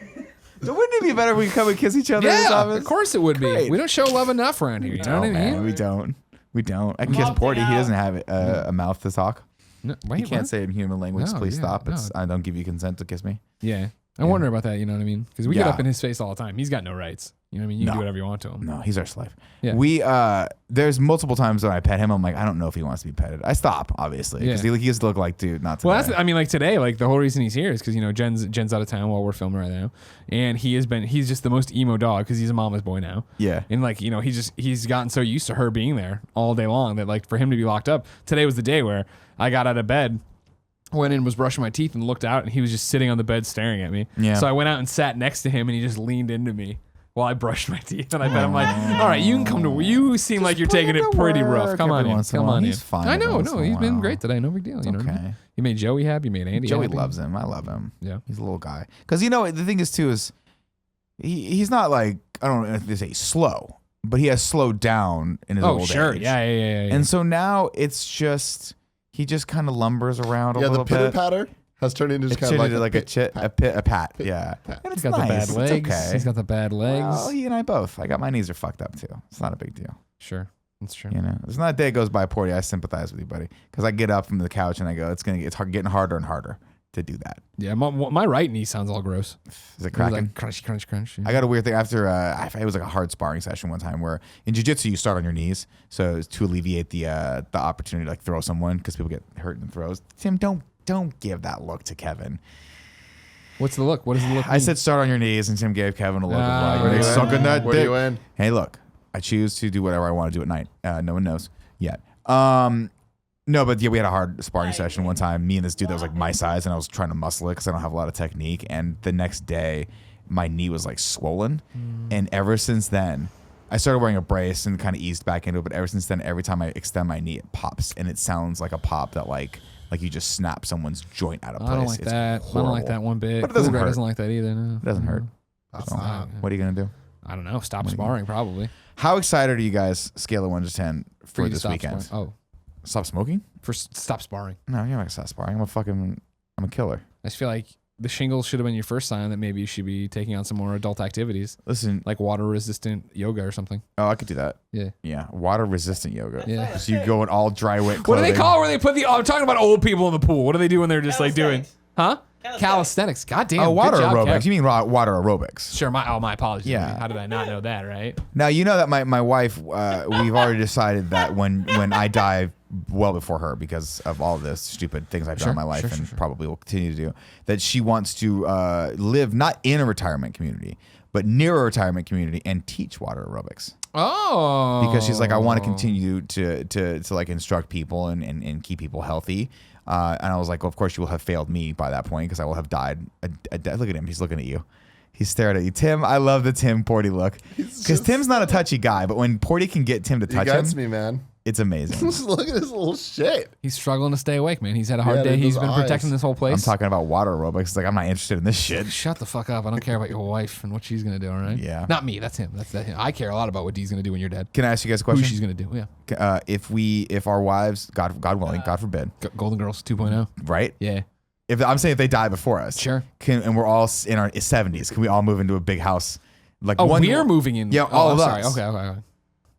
So wouldn't it be better if we come and kiss each other in this Yeah, office? of course it would be. Great. We don't show love enough around here. You know what I Man, mean? we don't. We don't. I can kiss Opting Porty. He out. doesn't have a mouth to talk. No, He wait, can't what? say it in human language. No, Please yeah, stop. no. I don't give you consent to kiss me. Yeah. I wonder about that, you know what I mean? Because we get Yeah. up in his face all the time. He's got no rights. You know what I mean? You can No. do whatever you want to him. No, he's our slave. Yeah. We there's multiple times when I pet him. I'm like, I don't know if he wants to be petted. I stop obviously because Yeah. he used to look like, dude, not today. Well, that's, I mean, like today, like the whole reason he's here is because, you know, Jen's out of town while we're filming right now. And he's just the most emo dog because he's a mama's boy now. Yeah. And like, you know, he's gotten so used to her being there all day long that like for him to be locked up, today was the day where I got out of bed, went in, was brushing my teeth and looked out and he was just sitting on the bed staring at me. Yeah. So I went out and sat next to him and he just leaned into me while I brushed my teeth. And I bet I'm like, all right, you can come to, you seem like you're put taking him it to pretty rough. work Come on every in. once in a Come while. on He's in. fine I every know, once in no, a he's been while. great today. No big deal. You know what I mean? okay. You made Joey happy. You made Andy Joey happy. loves him. I love him. Yeah. He's a little guy. Because you know the thing is too is he's not like, I don't know if they say slow, but he has slowed down in his Oh, old sure. age. Yeah. And so now it's just he just kind of lumbers around a Yeah, the little pitter bit. patter has turned into It's just kind turned of into like a pat. Yeah. And He's it's got the nice. bad legs. It's okay. He's got the bad legs. Well, he and I both. I got my knees are fucked up too. It's not a big deal. Sure. That's true. You know, there's not a day goes by, Porty. I sympathize with you, buddy, because I get up from the couch and I go, it's getting harder and harder to do that. Yeah, my right knee sounds all gross. Is it cracking? Like crunch, crunch, crunch. I got a weird thing after it was like a hard sparring session one time where in jiu-jitsu you start on your knees, so it's to alleviate the opportunity to like throw someone because people get hurt in throws. Tim, don't give that look to Kevin. What's the look? What does the look I mean? said start on your knees, and Tim gave Kevin a look of Ah, like, where do "Hey, you sucking that Where do dick." you in? Hey, look, I choose to do whatever I want to do at night. No one knows yet. No, but yeah, we had a hard sparring session one time. Me and this dude that was like my size, and I was trying to muscle it because I don't have a lot of technique. And the next day, my knee was like swollen, and ever since then, I started wearing a brace and kind of eased back into it. But ever since then, every time I extend my knee, it pops, and it sounds like a pop that like you just snap someone's joint out of place. I don't like It's that. I don't like horrible. that one bit. But it doesn't Cool guy hurt. doesn't like that either. No. It doesn't hurt. So, not. what are you gonna do? I don't know. Stop sparring, probably. How excited are you guys, scale of 1 to 10, for you to this stop weekend? sparring. Oh, Stop smoking? stop sparring. No, you're not gonna stop sparring. I'm a killer. I just feel like the shingles should have been your first sign that maybe you should be taking on some more adult activities, Listen, like water resistant yoga or something. oh, I could do that. Yeah. Yeah, water resistant yoga. Yeah. So you go in all dry wet What do clothing. they call it where they put the? Oh, I'm talking about old people in the pool. What do they do when they're just like doing? Calisthenics. Huh? Calisthenics. God damn. Oh, water good job, aerobics. Kev. You mean water aerobics? Sure. My apologies. Yeah. How did I not know that? Right. Now you know that my wife. We've already decided that when I die, well before her, because of all this stupid things I've done in my life and probably will continue to do, that she wants to live not in a retirement community, but near a retirement community and teach water aerobics. Oh. Because she's like, I want to continue to like instruct people and keep people healthy. And I was like, well, of course you will have failed me by that point because I will have died. Look at him. He's looking at you. He's staring at you. Tim, I love the Tim Porty look. Because Tim's not a touchy guy, but when Porty can get Tim to He touch gets him, me, man. it's amazing. Just look at his little shit. He's struggling to stay awake, man. He's had a hard Yeah, day. those He's been eyes. protecting this whole place. I'm talking about water aerobics. It's like, I'm not interested in this shit. Shut the fuck up. I don't care about your wife and what she's going to do, all right? Yeah. Not me. That's him. That's him. I care a lot about what Dee's going to do when you're dead. Can I ask you guys a Who question? she's going to do. Yeah. If our wives, God willing, God forbid, Golden Girls 2.0. right? Yeah. If they die before us, Sure. and we're all in our 70s, can we all move into a big house? Like Oh, we're moving in. Yeah, Oh, all of I'm us. sorry. Okay.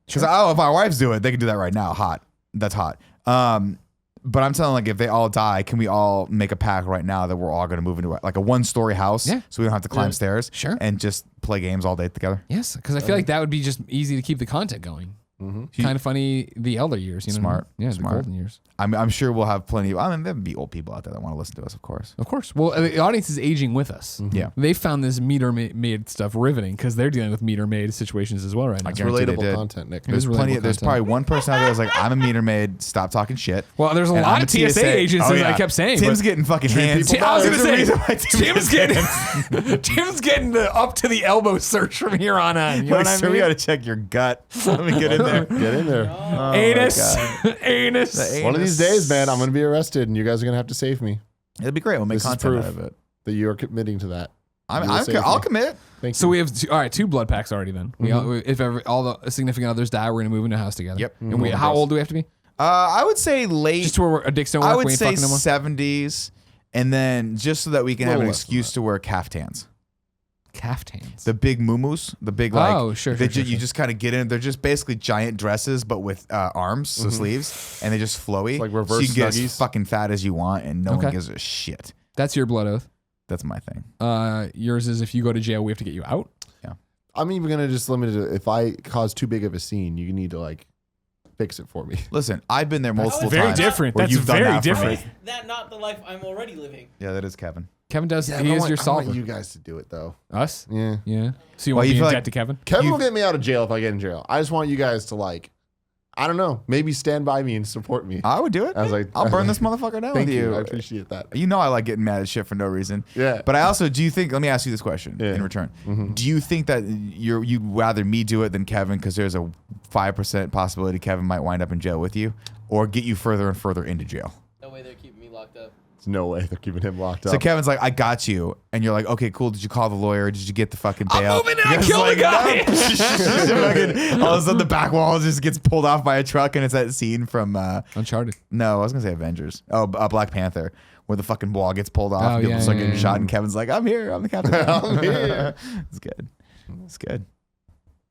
Because if our wives do it, they can do that right now. Hot. That's hot. But I'm telling, like, if they all die, can we all make a pact right now that we're all going to move into like a 1-story house? Yeah. So we don't have to climb stairs. Sure. And just play games all day together. Yes, because I feel like that would be just easy to keep the content going. Kind of funny. The elder years, you know. Smart. Yeah, Smart. the golden years. I'm sure we'll have plenty of. I mean, there'll be old people out there that want to listen to us, of course. Of course. Well, the audience is aging with us. Yeah. They found this meter-made stuff riveting because they're dealing with meter-made situations as well right now. It's guarantee they relatable did. content, Nick. It is There's relatable There's content. probably one person out there that's like, I'm a meter maid. Stop talking shit. Well, there's a And lot I'm of TSA agents, Oh, as yeah. I kept saying. Tim's but- getting fucking hands. I was gonna There's a say, reason why Tim's getting Tim's getting the up to the elbow search from here on out. You know Like, what I sir, we mean? gotta check your gut. Let me get in there. Get in there. Anus, God. anus. One of these days, man, I'm going to be arrested, and you guys are going to have to save me. It'd be great. We'll make This is content proof. out of it. That you are committing to that. You will save I'll me. commit. Thank So you. we have two blood packs already. Then if ever all the significant others die, we're gonna move into a house together. Yep. And how old do we have to be? I would say late. Just to where a dicks don't work. I would we ain't say fucking no more? 70s, and then just so that we can have an Little less than excuse to wear caftans. Caftans. The big muumuus, the big like. Oh, sure, they sure, sure, You sure. just kind of get in. They're just basically giant dresses, but with arms, so sleeves, and they just flowy. It's like so reverse you can get as Snuggies. fucking fat as you want, and no Okay. one gives a shit. That's your blood oath. That's my thing. Yours is if you go to jail, we have to get you out. I'm even going to just limit it. If I cause too big of a scene, you need to like fix it for me. Listen, I've been there multiple very times. different. where That's you've done very that for me. different. Is that not the life I'm already living? Yeah, that is Kevin. Kevin does. Yeah, he I is want- your I solver. want you guys to do it though. Us? Yeah. Yeah. So you Well, want to you be in feel debt like- to Kevin? Kevin will get me out of jail if I get in jail. I just want you guys to like, I don't know, maybe stand by me and support me. I would do it. I was like, I'll burn this motherfucker down Thank with you. you. I appreciate that. You know I like getting mad at shit for no reason. Yeah. But I also do you think? Let me ask you this question Yeah. in return. Do you think that you'd rather me do it than Kevin because there's a 5% possibility Kevin might wind up in jail with you, or get you further and further into jail? That way they're keeping me locked up. There's no way they're keeping him locked So up. Kevin's like, I got you, and you're like, okay, cool. Did you call the lawyer? Did you get the fucking bail? I'm moving and I Kevin's killed the guy. Fucking- all of a sudden, the back wall just gets pulled off by a truck, and it's that scene from Uncharted. no, I was gonna say Avengers. Oh, Black Panther, where the fucking wall gets pulled off, Oh, and people yeah, start yeah, getting yeah, shot, yeah. and Kevin's like, I'm here. I'm the captain. I'm here. It's good. It's good.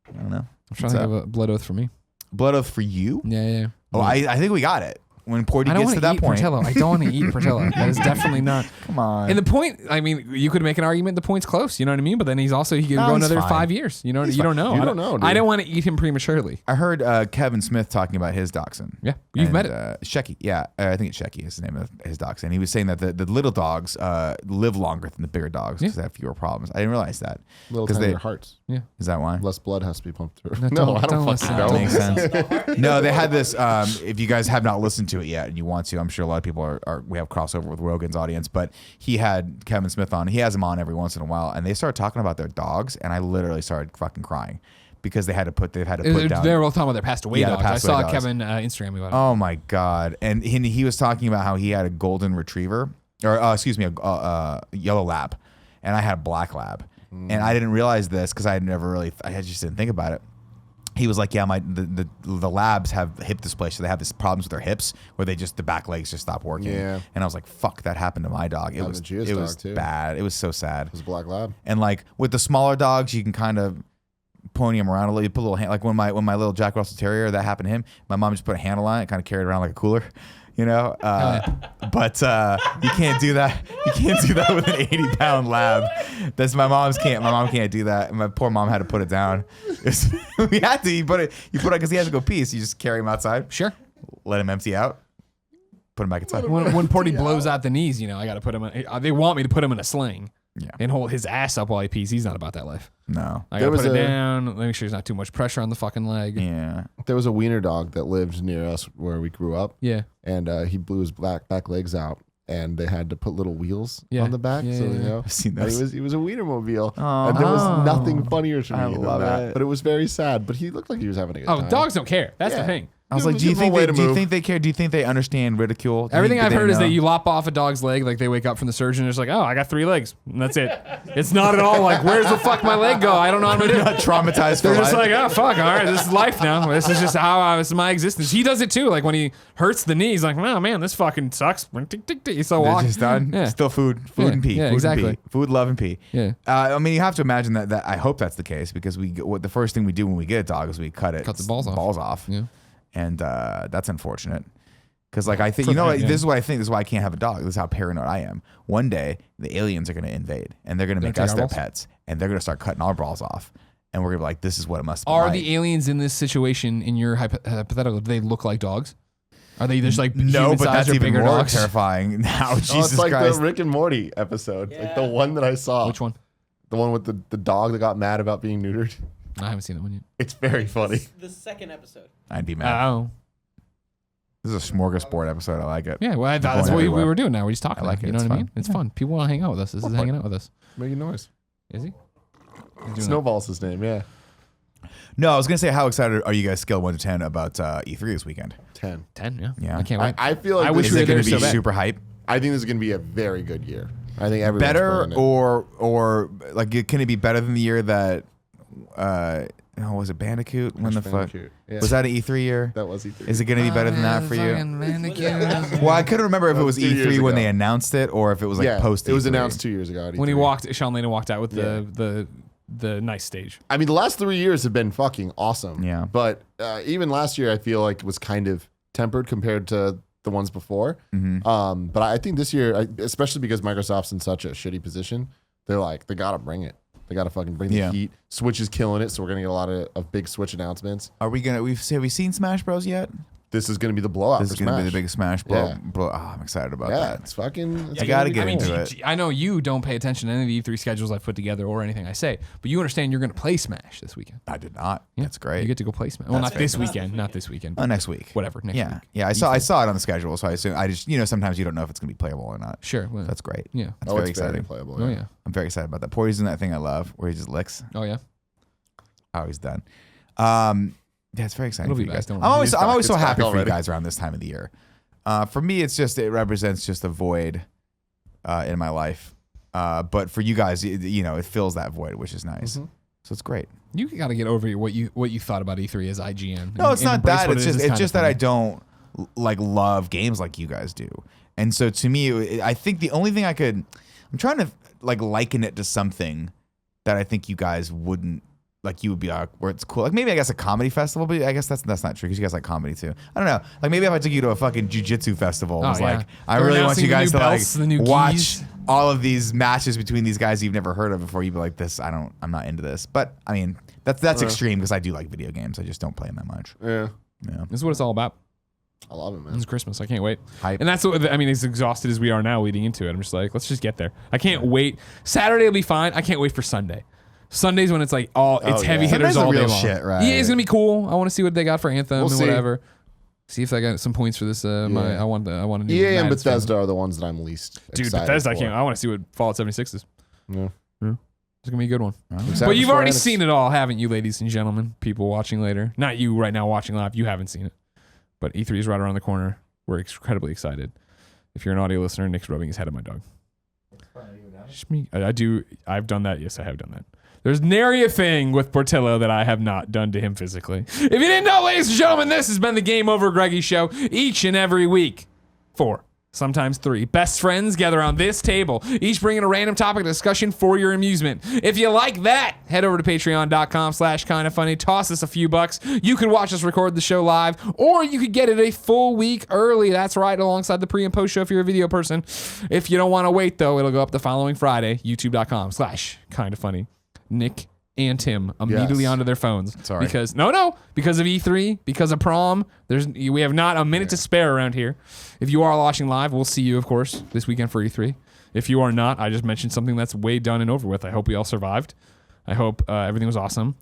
I don't know. I'm trying to think of a blood oath for me. Blood oath for you? Yeah. Oh, I think we got it. When Porty I don't gets want to to that eat point. Portillo. I don't want to eat Portillo. That is definitely not. Come on. And the point, I mean, you could make an argument the point's close. You know what I mean? But then he can No, go he's another fine. 5 years. You know, you don't know. You I don't know, dude. I don't want to eat him prematurely. I heard Kevin Smith talking about his dachshund. Yeah, you've And, met it. Shecky. Yeah, I think it's Shecky is the name of his dachshund. He was saying that the little dogs live longer than the bigger dogs because they have fewer problems. I didn't realize that. Little 'Cause tinier hearts. Yeah. Is that why? Less blood has to be pumped through. No, No, I don't don't listen. fucking know. Makes sense. No, they had this. If you guys have not listened to it yet and you want to, I'm sure a lot of people are we have crossover with Rogan's audience, but he had Kevin Smith on. He has him on every once in a while, and they started talking about their dogs, and I literally started fucking crying because they've had to put down. They're all talking about their passed away Yeah, the dogs. I passed away saw dogs. Kevin Instagram about it. Oh my god! And he was talking about how he had a golden retriever, or excuse me, a yellow lab, and I had a black lab, and I didn't realize this because I had never really, I just didn't think about it. He was like, yeah, the labs have hip dysplasia. So they have this problems with their hips where the back legs just stop working. Yeah. And I was like, fuck, that happened to my dog. It Happened was to Gia's it was dog, too. bad. It was so sad. It was a black lab. And like with the smaller dogs, you can kind of pony him around a little. You put a little hand, like when my little Jack Russell Terrier, that happened to him. My mom just put a handle on it, kind of carried it around like a cooler, you know. But you can't do that. You can't do that with an 80-pound lab. That's my mom can't do that. And my poor mom had to put it down. We had to. You put it because he has to go pee. So you just carry him outside, Sure. let him empty out, put him back inside. When Porty blows out the knees, I got to put him. They want me to put him in a sling. Yeah. And hold his ass up while he pees. He's not about that life. No. I There gotta was put it a- down. Make sure there's not too much pressure on the fucking leg. Yeah. There was a wiener dog that lived near us where we grew up, Yeah. and he blew his back legs out, and they had to put little wheels Yeah. on the back. Yeah, so yeah, you yeah. know, I've seen and those. he was a wienermobile, Oh. and there was nothing funnier to me I than love that. it. But it was very sad. But he looked like he was having a good Oh, time. dogs don't care. That's the Yeah. thing. I was Give like, do you them a think way they to do you move. think they care? Do you think they understand ridicule? Do you Everything think I've they heard is know? that you lop off a dog's leg, like they wake up from the surgeon, and it's like, oh, I got 3 legs, and that's it. It's not at all like, where's the fuck my leg go? I don't know what I'm gonna do. Not traumatized for They're just life. like, oh fuck, all right, this is life now. This is just this is my existence. He does it too. Like when he hurts the knee, he's like, oh man, this fucking sucks. He's so They're walk. just done. Yeah. Still food Yeah. and pee. Yeah, Food exactly. And pee. Food, love, and pee. Yeah. I mean, you have to imagine that. I hope that's the case because the first thing we do when we get a dog is we cut Cut the balls off. Yeah. Yeah. And that's unfortunate. Because like I think For you know that, what, yeah. this is what I think. This is why I can't have a dog. This is how paranoid I am. One day the aliens are going to invade and they're going to make take us our their balls? pets and they're going to start cutting our balls off. and we're gonna be like, this is what it must be. Are like. the aliens in this situation in your hypothetical? Do they look like dogs? Are they just like No, human but size that's or even bigger more dogs? terrifying now. Oh, Jesus it's like Christ. the Rick and Morty episode, like the Yeah. one that I saw. Which one? The one with the dog that got mad about being neutered. I haven't seen that one yet. It's very funny. The second episode. I'd be mad. Oh. This is a smorgasbord episode. I like it. Yeah, well, I thought Going that's what we everywhere. were doing now. We're just talking. I like You it. know It's what I mean? fun. It's Yeah. fun. People want to hang out with us. This is hanging out with us. Making noise. Is he? He's doing Snowball's his name, yeah. No, I was gonna say, how excited are you guys, scale 1 to 10, about E3 this weekend? 10. that. 10, yeah. Yeah. I can't wait. I feel like I wish Is we it were gonna there be so bad. super hype? I think this is going to be a very good year. I think everyone's Better playing it. or like, can it be better than the year that was it Bandicoot? When the fuck Bandicoot, yeah. was that an E3 year? That was E3. Is it gonna be better than that for you? you? Well, I couldn't remember if it was 2 years E3 when ago. they announced it or if it was like yeah, post. it was E3. announced 2 years ago. At When he E3. walked, Sean Layden walked out with Yeah. the nice stage. I mean, the last 3 years have been fucking awesome. Yeah. But even last year, I feel like was kind of tempered compared to the ones before. Mm-hmm. But I think this year, especially because Microsoft's in such a shitty position, they're like, they got to bring it. They got to fucking bring the Yeah. heat. Switch is killing it, so we're going to get a lot of big Switch announcements. Are we gonna? Have we seen Smash Bros yet? This is going to be the blowout This for is gonna be Smash. the biggest Smash Yeah. I'm excited about Yeah, that. it's fucking... It's I gotta gonna be get cool. into it. I know you don't pay attention to any of the E3 schedules I've put together or anything I say, but you understand you're going to play Smash this weekend. I did not. Yeah. That's great. You get to go play Smash. Well, That's not this great. weekend. Not this weekend. Next week. Whatever. Next Yeah, week. yeah. I saw it on the schedule, so I assume I just sometimes you don't know if it's gonna be playable or not. Sure. Well, That's great. yeah. That's Oh, very it's very exciting. playable. Oh, yeah. I'm very excited about that. Poison, that thing I love, where he just licks. Oh, yeah. Oh, he's done. Yeah, it's very exciting It'll for be you back, guys. don't I'm worry. always, It's I'm always back. so It's happy back for you already. guys around this time of the year. For me, it represents just a void in my life. But for you guys, it fills that void, which is nice. So it's great. You got to get over what you thought about E3 as IGN. No, it's and not embrace that. what It's it is. just Kinda that I funny. don't like love games like you guys do. And so to me, I think the only thing I'm trying to like liken it to something that I think you guys wouldn't like. You would be like, where it's cool. Like maybe I guess a comedy festival, but I guess that's not true because you guys like comedy too. I don't know. Like maybe if I took you to a fucking jiu-jitsu festival, it was yeah. like I They're really want announcing you the guys new to like belts, the new watch gis. all of these matches between these guys you've never heard of before. You'd be like, this, I'm not into this. But I mean, that's extreme because I do like video games. I just don't play them that much. Yeah. Yeah. This is what it's all about. I love it, man. It's Christmas. I can't wait. Hype. And that's what I mean. As exhausted as we are now leading into it, I'm just like, let's just get there. I can't wait. Saturday will be fine. I can't wait for Sunday. Sunday's when it's like it's heavy yeah. hitters Sunday's the all day real long. shit, right? Yeah, it's gonna be cool. I want to see what they got for Anthem We'll and see. whatever. See if I got some points for this. I want to do EA and Madden stuff. Bethesda are the ones that I'm least Dude, excited Bethesda. for. I want to see what Fallout 76 is. Yeah. It's gonna be a good one. Excited But you've for already Enix. seen it all, haven't you, ladies and gentlemen? People watching later. Not you right now watching live. You haven't seen it. But E3 is right around the corner. We're incredibly excited. If you're an audio listener, Nick's rubbing his head at my dog. I do. I've done that. Yes, I have done that. There's nary a thing with Portillo that I have not done to him physically. If you didn't know, ladies and gentlemen, this has been the Game Over Greggy Show each and every week. 4, sometimes 3 best friends gather around this table, each bringing a random topic of discussion for your amusement. If you like that, head over to patreon.com/kindafunny. Toss us a few bucks. You could watch us record the show live, or you could get it a full week early. That's right, alongside the pre and post show if you're a video person. If you don't want to wait, though, it'll go up the following Friday, youtube.com/kindafunny. Nick and Tim immediately Yes. onto their phones. Sorry. Because because of E3, because of prom, we have not a minute to spare around here. If you are watching live, we'll see you, of course, this weekend for E3. If you are not, I just mentioned something that's way done and over with. I hope we all survived. I hope everything was awesome.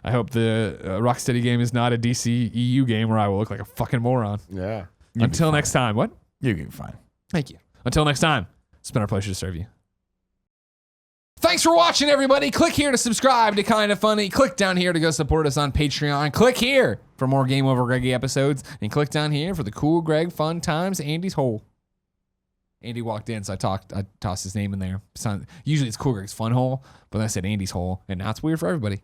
I hope the Rocksteady game is not a DC EU game where I will look like a fucking moron. Yeah. Until next time. What? You'll be fine. Thank you. Until next time, it's been our pleasure to serve you. Thanks for watching, everybody. Click here to subscribe to Kinda Funny. Click down here to go support us on Patreon. Click here for more Game Over Greggy episodes. And click down here for the Cool Greg Fun Times Andy's Hole. Andy walked in, so I tossed his name in there. Usually it's Cool Greg's Fun Hole, but then I said Andy's Hole, and now it's weird for everybody.